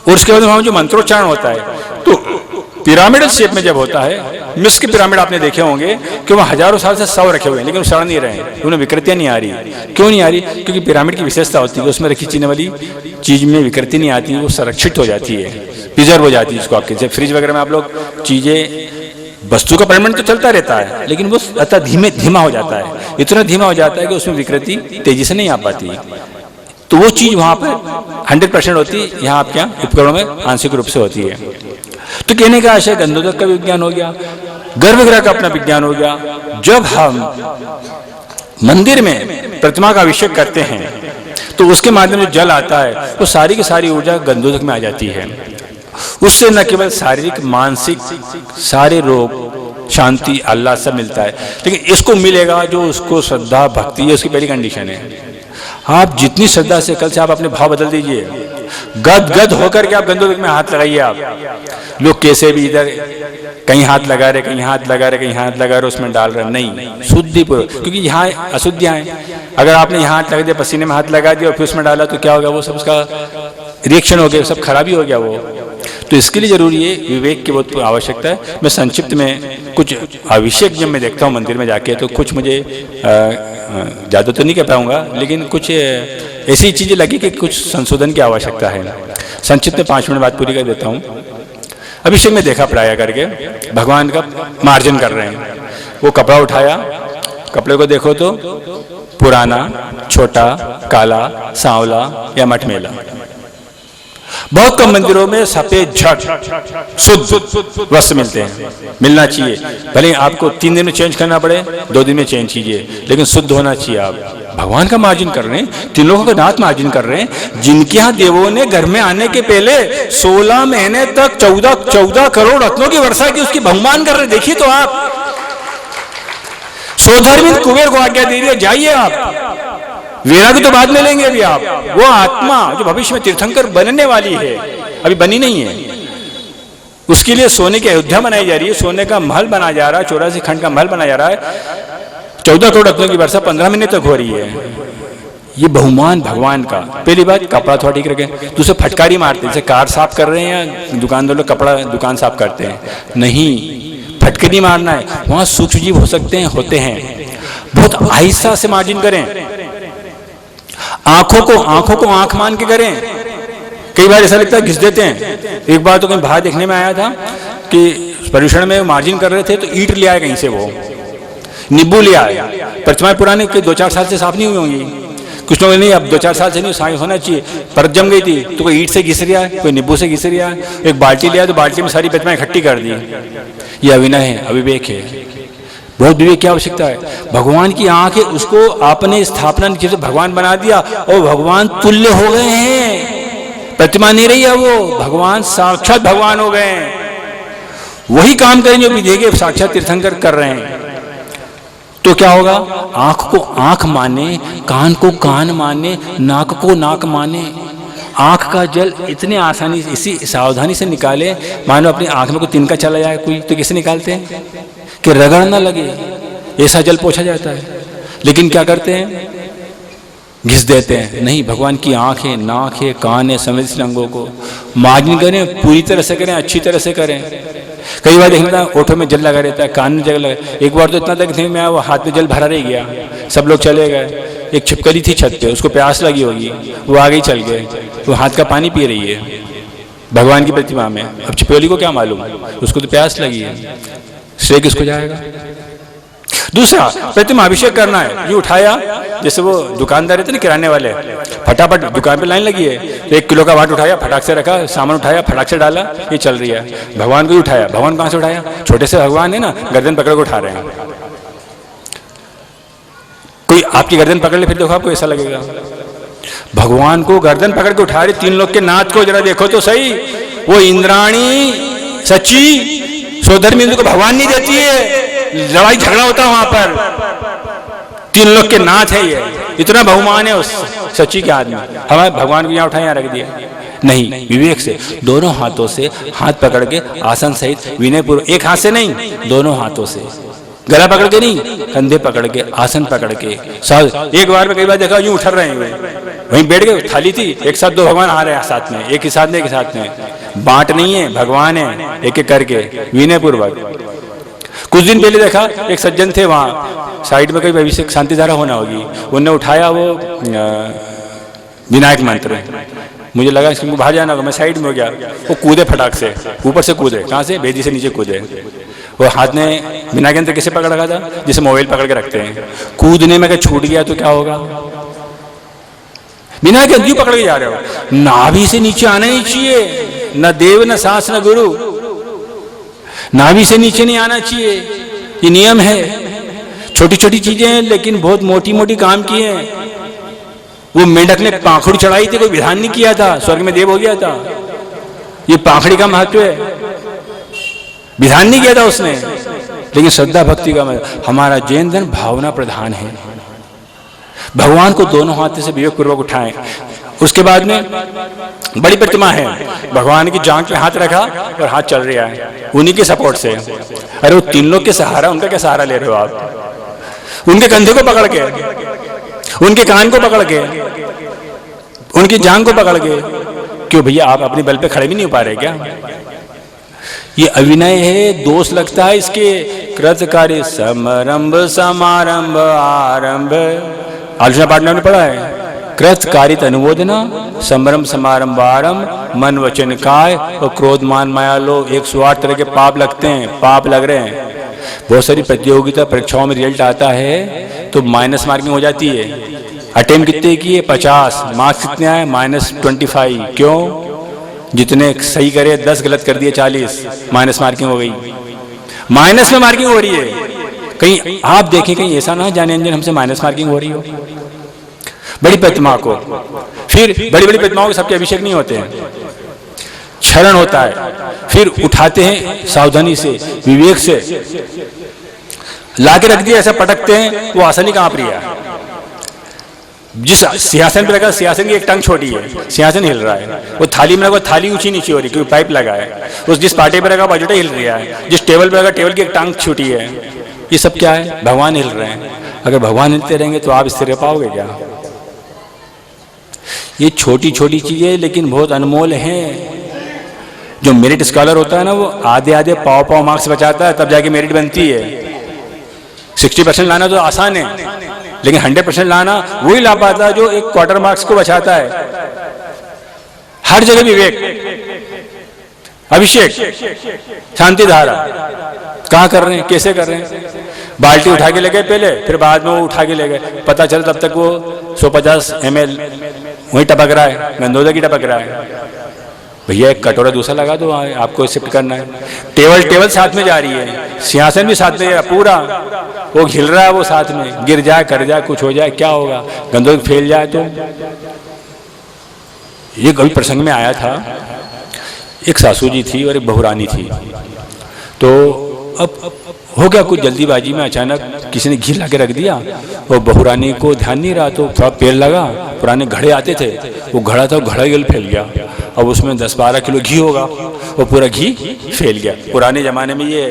और उसके बाद वहां जो मंत्रोच्चारण होता है तो पिरामिडल शेप में जब होता है, मिस्र के पिरामिड आपने देखे होंगे कि वह हजारों साल से शव रखे हुए हैं लेकिन सड़ नहीं रहे हैं, उन्हें विकृतियां नहीं आ रही। क्यों नहीं आ रही? क्योंकि पिरामिड की विशेषता होती है उसमें रखी चीने वाली चीज में विकृति नहीं आती, वो संरक्षित हो जाती है, प्रिजर्व हो जाती है। इसको आपके जैसे फ्रिज वगैरह में आप लोग चीजें, वस्तु का परिमाण तो चलता रहता है लेकिन वो अतः धीमा हो जाता है, इतना धीमा हो जाता है कि उसमें विकृति तेजी से नहीं आ पाती। तो वो चीज वहां पर 100% होती है, यहाँ आपके यहाँ उपकरणों में आंशिक रूप से होती है। तो कहने का आशय गंधोदक का विज्ञान हो गया, गर्भगृह का अपना विज्ञान हो गया। जब हम मंदिर में प्रतिमा का अभिषेक करते हैं तो उसके माध्यम से जल आता है, वो सारी की सारी ऊर्जा गंधोदक में आ जाती है। उससे न केवल शारीरिक मानसिक सारे रोग, शांति, आह्लाद सब मिलता है, लेकिन इसको मिलेगा जो उसको श्रद्धा भक्ति है, उसकी पहली कंडीशन है। आप जितनी श्रद्धा से, कल से आप अपने भाव बदल दीजिए, गद गद होकर के आप गंधोदक में हाथ लगाइए। आप लोग कैसे भी इधर कहीं हाथ लगा रहे, कहीं हाथ लगा रहे, कहीं हाथ लगा रहे, उसमें डाल रहे, नहीं, शुद्धि पूर्वक, क्योंकि यहाँ अशुद्धियां हैं। अगर आपने यहाँ हाथ लगा दिया, पसीने में हाथ लगा दिया और फिर उसमें डाला तो क्या होगा, वो सब उसका रिएक्शन हो गया, सब खराबी हो गया वो। तो इसके लिए जरूरी है विवेक की बहुत आवश्यकता है। मैं संक्षिप्त में कुछ अभिषेक जब मैं देखता हूँ मंदिर में जाके तो कुछ मुझे ज़्यादा तो नहीं कह पाऊंगा, लेकिन कुछ ऐसी चीज़ें लगी कि कुछ संशोधन की आवश्यकता है। संक्षिप्त में 5 मिनट बात पूरी कर देता हूँ। अभिषेक में देखा प्राय करके भगवान का मार्जन कर रहे हैं, वो कपड़ा उठाया, कपड़े को देखो तो पुराना, छोटा, काला, सांवला या मटमेला। बहुत कम मंदिरों में सफेद झट शुद्ध वस्त्र मिलते हैं, मिलना चाहिए। भले आपको 3 दिन में चेंज करना पड़े, 2 दिन में चेंज कीजिए, लेकिन शुद्ध होना चाहिए। आप भगवान का मार्जिन कर रहे हैं, 3 लोगों का नाथ मार्जिन कर रहे हैं, जिनके यहाँ देवों ने घर में आने के पहले 16 महीने तक 14 करोड़ रत्नों की वर्षा की, उसकी भगवान कर रहे। देखिए तो आप सोधर्मित कुबेर को आज्ञा दे रही है, जाइए आप, वैराग्य तो बाद में लेंगे अभी आप। वो आत्मा जो भविष्य में तीर्थंकर बनने वाली है, अभी बनी नहीं है, उसके लिए सोने की अयोध्या बनाई जा रही है, सोने का महल बनाया जा रहा है, 84 खंड का महल बनाया जा रहा है, 14 करोड़ रत्नों की वर्षा 15 महीने तक हो रही है। ये बहुमान भगवान का। पहली बात, कपड़ा थोड़ा ठीक रखे, दूसरे फटकारी मारते, जैसे कार साफ कर रहे हैं या दुकानदार लोग कपड़ा दुकान साफ करते हैं, नहीं, फटकरी मारना है। वहां सूक्ष्म जीव हो सकते हैं, होते हैं, बहुत आहिस्ता से मार्जिन करें। आंखों को आंख मान के करें। कई बार ऐसा लगता है घिस देते हैं। एक बार तो कहीं बाहर देखने में आया था कि पर्यूषण में मार्जिन कर रहे थे तो ईंट ले आए कहीं से, वो नींबू ले आए। प्रतिमाएं पुराने के 2-4 साल से साफ नहीं हुई होंगी, कुछ लोग नहीं, अब 2-4 साल से नहीं, साफ होना चाहिए। परत जम गई थी तो कोई ईंट से घिस रहा है, कोई नींबू से घिस रहा है। एक बाल्टी लिया तो बाल्टी में सारी प्रतिमाएं इकट्ठी कर दी। ये अविनय है, अविवेक है। बहुत विवेक की आवश्यकता है। भगवान की आंख है, उसको आपने स्थापना नीचे से भगवान बना दिया और भगवान तुल्य हो गए हैं। प्रतिमा नहीं रही है, वो भगवान साक्षात भगवान हो गए हैं। वही काम करें जो विधि के साक्षात तीर्थंकर कर रहे हैं। तो क्या होगा, आंख को आंख माने, कान को कान माने, नाक को नाक माने। आंख का जल इतने आसानी से, इसी सावधानी से निकाले। मानो अपनी आंख में कोई तिनका चला जाए कोई, तो कैसे निकालते हैं कि रगड़ ना लगे, ऐसा जल पोंछा जाता है। लेकिन क्या करते हैं, घिस देते हैं। नहीं, भगवान की आंख है, नाक है, कान है, संवेदनशील अंगों को मार्जिन करें, पूरी तरह से करें, अच्छी तरह से करें। कई बार देखना ओठों में जल लगा रहता है, कान में जल लगा। एक बार तो इतना तक देखने में आया, वो हाथ में जल भरा रह गया, सब लोग चले गए। एक छिपकली थी छत पे, उसको प्यास लगी होगी, वो आगे ही चल गए, वो हाथ का पानी पी रही है भगवान की प्रतिमा में। अब छिपकली को क्या मालूम, उसको तो प्यास लगी है, श्रेय किसको जाएगा। दूसरा, प्रतिमा अभिषेक करना है, ये उठाया, जैसे वो दुकानदार रहते ना किराने वाले, फटाफट दुकान पे लाइन लगी है, 1 किलो का वाट उठाया, फटाक से रखा, सामान उठाया, फटाक से डाला, ये चल रही है। भगवान को ही उठाया, भगवान कहाँ से उठाया? छोटे से भगवान है ना, गर्दन पकड़ के उठा रहे हैं। कोई आपकी गर्दन पकड़ ले, फिर देखो आपको ऐसा लगेगा। भगवान को गर्दन पकड़ के उठा रहे, 3 लोग के नाथ को जरा देखो तो सही। वो इंद्राणी सच्ची सोधर्मी को भगवान नहीं देती है, लड़ाई झगड़ा होता है वहां पर। 3 लोग के नाथ है ये, इतना बहुमान है उस सच्ची के हाथ में। हमारे भगवान को यहाँ उठाया, यहाँ रख दिया नहीं, विवेक से दोनों हाथों से हाथ पकड़ के आसन सहित विनयपूर्वक, एक हाथ से नहीं, दोनों हाथों से, गला पकड़ के नहीं, कंधे पकड़ के, आसन पकड़ के। एक बार में कई बार देखा यूं उठर रहे हैं, वहीं बैठ गए, थाली थी, एक साथ 2 भगवान आ रहे हैं साथ में, एक ही साथ में, एक ही साथ में, बांट नहीं है, भगवान है, एक एक करके विनयपूर्वक। कुछ दिन पहले देखा, एक सज्जन थे वहां साइड में, कहीं अभिषेक शांति धारा होना होगी, उन्होंने उठाया वो विनायक मंत्र, मुझे लगा इसको बाहर जाना होगा, मैं साइड में हो गया, वो कूदे फटाक से, ऊपर से कूदे, कहाँ से? बेदी से नीचे कूदे। वो हाथ में विनायक यंत्र कैसे पकड़ रखा था? जैसे मोबाइल पकड़ के रखते हैं। कूदने में अगर छूट गया तो क्या होगा? विनायक यंत्र क्यों पकड़ के जा रहे हो? नाभि से नीचे आना नहीं चाहिए, न देव न सास न गुरु, नाभि से नीचे नहीं आना चाहिए, ये नियम है। छोटी छोटी चीजें हैं लेकिन बहुत मोटी मोटी काम किए हैं। वो मेंढक ने पाखड़ी चढ़ाई थी, कोई विधान नहीं किया था, स्वर्ग में देव हो गया था। ये पाखड़ी का महत्व है, विधान नहीं किया था उसने, लेकिन श्रद्धा भक्ति का महत्व। हमारा जैन धर्म भावना प्रधान है। भगवान को दोनों हाथ से विवेक पूर्वक उठाएं। उसके बाद में बड़ी प्रतिमा है, भगवान की जांघ पे हाथ रखा और हाथ चल रहा है उन्हीं के सपोर्ट से। अरे वो 3 लोग के सहारा, उनका क्या सहारा ले रहे हो आप? उनके कंधे को पकड़ के, उनके कान को पकड़ के, उनकी जांघ को पकड़ के। क्यों भैया, आप अपने बल पे खड़े भी नहीं हो पा रहे क्या? ये अभिनय है, दोष लगता है इसके। कृतकार्य समारंभ समारंभ आरंभ, आलोचना पाठ में पढ़ा है। कृतकारित अनुमोदना, संभ्रम समारंभ आरंभ, मन वचन काय और क्रोध मान माया लोभ, 108 तरह के पाप लगते हैं, पाप लग रहे हैं। बहुत सारी प्रतियोगिता परीक्षाओं में रिजल्ट आता है तो माइनस मार्किंग हो जाती है। अटेम्प्ट कितने किए? 50, मार्क्स कितने आए? -25। क्यों? जितने सही करे 10, गलत कर दिए 40, माइनस मार्किंग हो गई। माइनस में मार्किंग हो रही है। कहीं आप देखें, कहीं ऐसा ना जाने अंजन हमसे माइनस मार्किंग हो रही हो। बड़ी प्रतिमा को, फिर बड़ी बड़ी प्रतिमाओं के सबके अभिषेक नहीं होते हैं, क्षरण होता है। फिर उठाते हैं सावधानी से, विवेक से, लाके रख दिया, ऐसा पटकते हैं, वो आसानी कांप रही है। जिस सिंहासन पे रखा, सिंहासन की एक टंग छोटी है, सिंहासन हिल रहा है। वो थाली में रखा, थाली ऊंची नीचे हो रही, क्योंकि पाइप लगा है। उस जिस पाटे पे रखा, बाजूटा हिल रहा है। जिस टेबल पे रखा, टेबल की एक टांग छोटी है। ये सब क्या है? भगवान हिल रहे हैं। अगर भगवान हिलते रहेंगे तो आप स्थिर रह पाओगे क्या? ये छोटी छोटी चीजें लेकिन बहुत अनमोल हैं। जो मेरिट स्कॉलर होता है ना, वो आधे आधे पाव मार्क्स बचाता है, तब जाके मेरिट बनती है। 60% लाना तो आसान है, लेकिन 100% लाना वही ला पाता है जो 1/4 मार्क्स को बचाता है। हर जगह विवेक, अभिषेक, शांति धारा कहाँ कर रहे हैं, कैसे कर रहे हैं? बाल्टी उठा के ले गए पहले, फिर बाद में वो उठा के ले गए, पता चला तब तक वो 150 ml वही टपक रहा है, गंदोदा की टपक रहा है। भैया एक कटोरा दूसरा लगा दो, आपको शिफ्ट करना है। टेबल साथ में जा रही है, सिंहासन भी साथ में, पूरा वो हिल रहा है, वो साथ में। गिर जाए, कर जाए, कुछ हो जाए, क्या होगा? गंदोदा फैल जाए तो। ये कभी प्रसंग में आया था, एक सासू जी थी और एक बहुरानी थी। तो अब हो गया कुछ जल्दीबाजी में, अचानक किसी ने घी ला के रख दिया और बहुरानी को ध्यान नहीं रहा, तो थोड़ा पेड़ लगा। पुराने घड़े आते थे, वो घड़ा था, घड़ा ही फैल गया। अब उसमें 10-12 किलो घी होगा, वो पूरा घी फैल गया। पुराने ज़माने में ये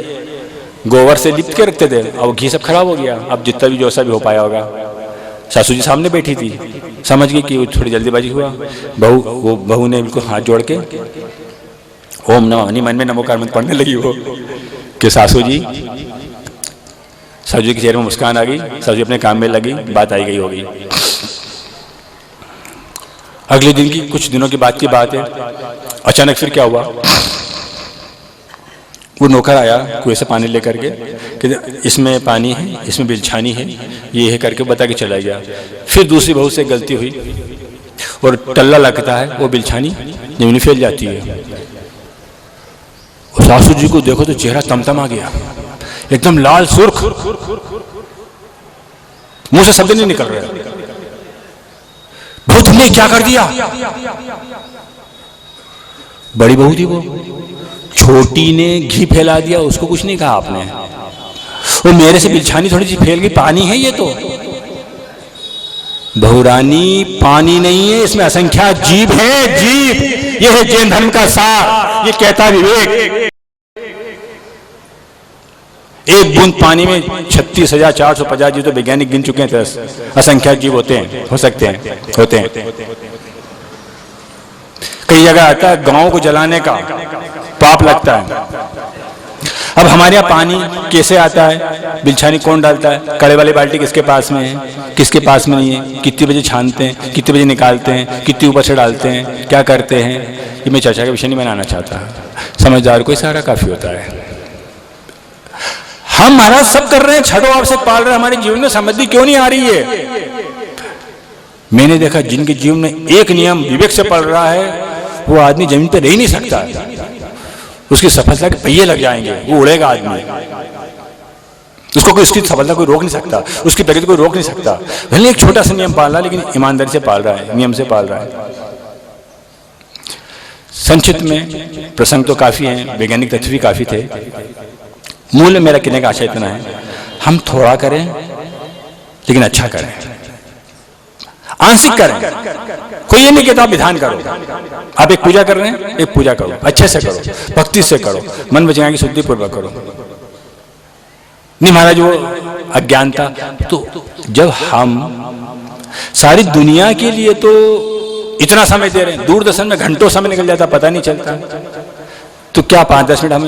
गोबर से लिप के रखते थे, अब घी सब खराब हो गया। अब जितना भी जैसा भी हो पाया होगा। सासू जी सामने बैठी थी, समझ गई कि थोड़ी जल्दीबाजी हुआ। बहू ने बिल्कुल हाथ जोड़ के ओम नमः, मन में नमोकार मंत्र पढ़ने लगी वो कि सासू जी के चेहरे में मुस्कान आ गई। सासू जी अपने काम में लगी, बात आई गई होगी। अगले दिन की, कुछ दिनों के बाद की बात है, अचानक फिर क्या हुआ, वो नौकर आया कुएं से पानी लेकर के कि इसमें पानी है, इसमें बिलछानी है, ये है करके बता के चला गया। फिर दूसरी बहू से गलती हुई और टल्ला लगता है, वो बिलछानी जमीन में फैल जाती है। सासू जी को देखो तो चेहरा तमतमा गया, एकदम लाल सुर्ख, मुंह से शब्द नहीं निकल रहे। बहुत तुमने क्या कर दिया? बड़ी बहू थी वो, छोटी ने घी फैला दिया, उसको कुछ नहीं कहा आपने। वो मेरे से बिलछानी थोड़ी सी फैल गई, पानी है ये तो। बहुरानी पानी नहीं है, इसमें असंख्यात जीव है, जीव। ये है जैन धर्म का सार, ये कहता विवेक। एक बूंद पानी में 36,450 जीव तो वैज्ञानिक गिन चुके हैं, असंख्यात जीव होते हैं, हो सकते हैं, होते हैं। कई जगह आता है गांव को जलाने का पाप लगता है। अब हमारे यहाँ पानी कैसे आता है? बिलछानी कौन डालता है? कड़े वाली बाल्टी किसके पास में है, किसके पास में नहीं है, कितने बजे छानते हैं, कितने बजे निकालते हैं, कितने ऊपर से डालते हैं, क्या करते हैं, ये मैं चर्चा का विषय नहीं बनाना चाहता। समझदार को इशारा काफी होता है। हम महाराज सब कर रहे हैं, छठों आप से पाल रहे हैं, हमारे जीवन में समझदारी क्यों नहीं आ रही है? मैंने देखा जिनके जीवन में एक नियम विवेक से पड़ रहा है, वो आदमी जमीन पर रह ही नहीं सकता। उसकी सफलता के पहिए लग जाएंगे, वो उड़ेगा आदमी। उसको कोई उसकी सफलता कोई रोक नहीं सकता, उसकी प्रगति कोई रोक नहीं सकता। भले एक छोटा सा नियम पाल रहा है, लेकिन ईमानदारी से पाल रहा है, नियम से पाल रहा है। संक्षिप्त में प्रसंग तो काफी हैं, वैज्ञानिक तथ्य भी काफी थे। मूल मेरा कहने का आशय इतना है, हम थोड़ा करें लेकिन अच्छा करें, आंशिक करें। कोई ये नहीं कहता आप विधान करो, आप एक पूजा कर रहे हैं, एक पूजा करो, अच्छे से करो, भक्ति से करो, मन वचन की शुद्धि पूर्वक करो। नहीं महाराज वो अज्ञानता। तो जब हम सारी दुनिया के लिए तो इतना समय दे रहे हैं, दूरदर्शन में घंटों समय निकल जाता, पता नहीं चलता, तो क्या 5-10 मिनट हम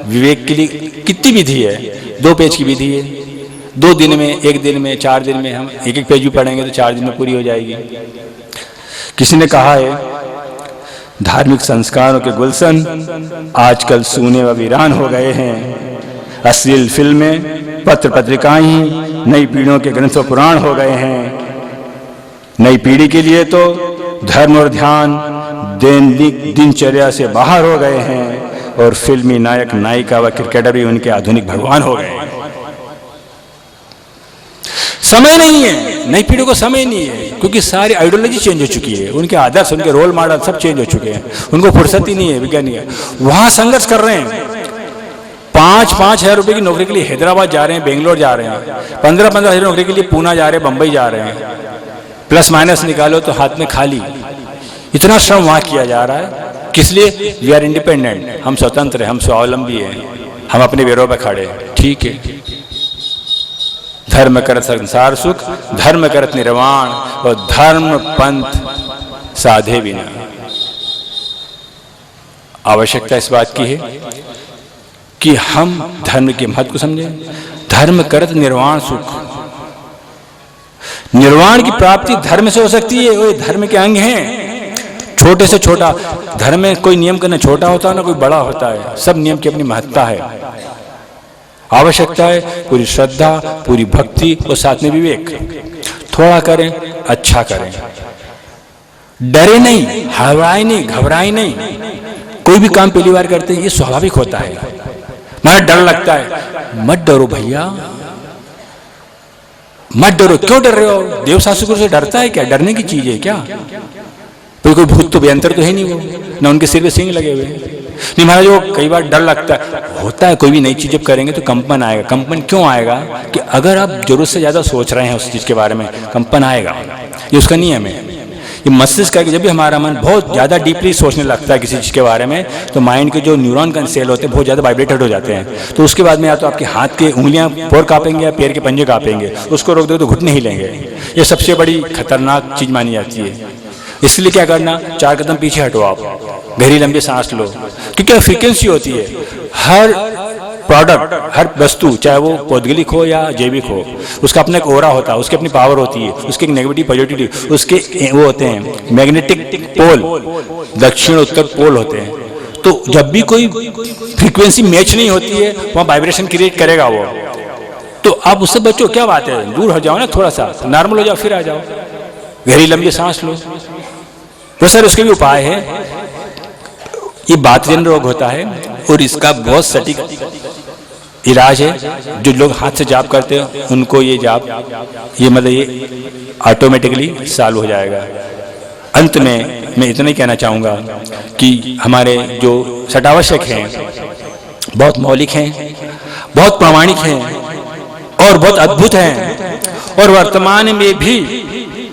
विवेक के लिए? कितनी विधि है? 2 पेज की विधि है, 2 दिन में, 1 दिन में, 4 दिन में हम 1-1 पेज भी पढ़ेंगे तो 4 दिन में पूरी हो जाएगी। किसी ने कहा है धार्मिक संस्कारों के गुलशन आजकल सूने व वीरान हो गए हैं। अश्लील फिल्में, पत्र पत्रिकाएं नई पीढ़ियों के ग्रंथ व पुराण हो गए हैं। नई पीढ़ी के लिए तो धर्म और ध्यान दैनिक दिनचर्या से बाहर हो गए हैं और फिल्मी नायक नायिका व क्रिकेटर भी उनके आधुनिक भगवान हो गए हैं। समय नहीं है, नई पीढ़ी को समय नहीं है, क्योंकि सारी आइडियोलॉजी चेंज हो चुकी है, उनके आदर्श, उनके रोल मॉडल सब चेंज हो चुके हैं, उनको फुर्सत ही नहीं है। वैज्ञानिक वहां संघर्ष कर रहे हैं, 5-5 हजार रुपए की नौकरी के लिए हैदराबाद जा रहे हैं, बेंगलोर जा रहे हैं, 15-15 हजार नौकरी के लिए पूना जा रहे हैं, बंबई जा रहे हैं, प्लस माइनस निकालो तो हाथ में खाली। इतना श्रम वहां किया जा रहा है, किस लिए? वी आर इंडिपेंडेंट, हम स्वतंत्र हैं, हम स्वावलंबी हैं, हम अपने पैरों पर खड़े हैं। ठीक है, धर्म करत संसार सुख, धर्म करत निर्वाण, और धर्म पंथ साधे बिना। आवश्यकता इस बात की है कि हम धर्म के महत्व को समझें। धर्म करत निर्वाण सुख, निर्वाण की प्राप्ति धर्म से हो सकती है, वो धर्म के अंग हैं। छोटे से छोटा धर्म में कोई नियम करना छोटा होता है ना कोई बड़ा होता है, सब नियम की अपनी महत्ता है। आवश्यकता है पूरी श्रद्धा, पूरी भक्ति और साथ में विवेक। थोड़ा करें, अच्छा करें, डरे नहीं, हड़बड़ाए नहीं, घबराए नहीं। कोई भी काम पहली बार करते हैं ये स्वाभाविक होता है, मुझे डर लगता है। मत डरो भैया, मत डरो। क्यों डर रहे हो? देव शासकों से डरता है क्या? डरने की चीज है क्या? तो कोई भूत तो भयंकर तो है नहीं, वो ना उनके सिर पे सिंह लगे हुए हैं। नहीं महाराज, वो कई बार डर लगता है, होता है। कोई भी नई चीज जब करेंगे तो कंपन आएगा। कंपन क्यों आएगा? कि अगर आप जरूरत से ज्यादा सोच रहे हैं उस चीज के बारे में, कंपन आएगा। ये उसका नियम है। ये मस्तिष्क का जब भी हमारा मन बहुत ज्यादा डीपली सोचने लगता है किसी चीज के बारे में, तो माइंड के जो न्यूरॉन का सेल होते हैं बहुत ज्यादा वाइब्रेटेड हो जाते हैं। तो उसके बाद में या तो आपके हाथ के उंगलियां पैर कांपेंगे या पैर के पंजे कांपेंगे। उसको रोक दो तो घुटने ही लेंगे। ये सबसे बड़ी खतरनाक चीज मानी जाती है। इसलिए क्या करना, 4 कदम पीछे हटो, आप गहरी लंबी सांस लो, क्योंकि फ्रीक्वेंसी होती है। हर प्रोडक्ट, हर वस्तु, चाहे वो पौद्गलिक हो या जैविक हो, उसका अपना एक ओरा होता है, उसकी अपनी पावर होती है, उसकी एक नेगेटिव पॉजिटिविटी, उसके वो होते हैं मैग्नेटिक पोल, दक्षिण उत्तर पोल होते हैं। तो जब भी कोई फ्रीक्वेंसी मैच नहीं होती है वहाँ वाइब्रेशन क्रिएट करेगा वो। तो आप उससे बचो, क्या बात है, दूर हो जाओ ना, थोड़ा सा नॉर्मल हो जाओ, फिर आ जाओ, गहरी लंबी सांस लो। तो सर उसके भी उपाय है। ये बातजन रोग होता है और इसका बहुत सटीक इलाज है। जो लोग हाथ से जाप करते हैं उनको ये जाप, ये मतलब ये ऑटोमेटिकली सॉल्व हो जाएगा। अंत में मैं इतना ही कहना चाहूँगा कि हमारे जो सटावश्यक हैं बहुत मौलिक हैं, बहुत प्रामाणिक हैं और बहुत अद्भुत हैं, और वर्तमान में भी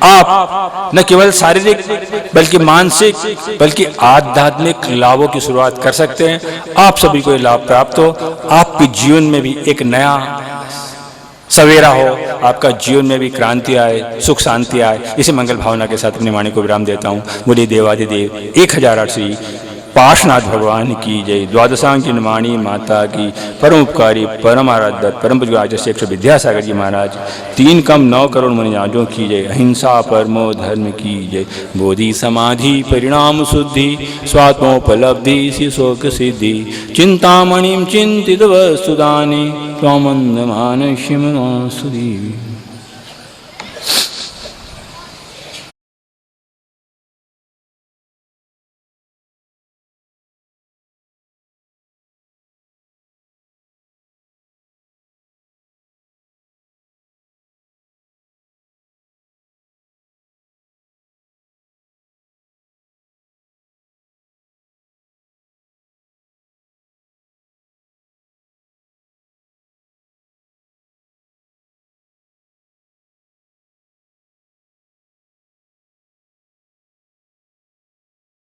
आप न केवल शारीरिक बल्कि मानसिक बल्कि आध्यात्मिक लाभों की शुरुआत कर सकते हैं। आप सभी को ये लाभ प्राप्त हो, आपके जीवन में भी एक नया सवेरा हो, आपका जीवन में भी क्रांति आए, सुख शांति आए। इसी मंगल भावना के साथ अपनी वाणी को विराम देता हूँ। बोलिए देवादिदेव 1008 श्री पार्श्वनाथ भगवान की जय। द्वादशांकिन वाणी माता की, परम उपकारी परम आराध्य परम पूज्य विद्यासागर जी महाराज, 3 कम 9 करोड़ मुनिराजों की जय। अहिंसा परमो धर्म की जय। बोधि समाधि परिणाम शुद्धि, स्वात्मोपलब्धि शोक सिद्धि, चिंतामणिम चिंतित वस्तुदानी त्वमंद मानस्यम सुधी।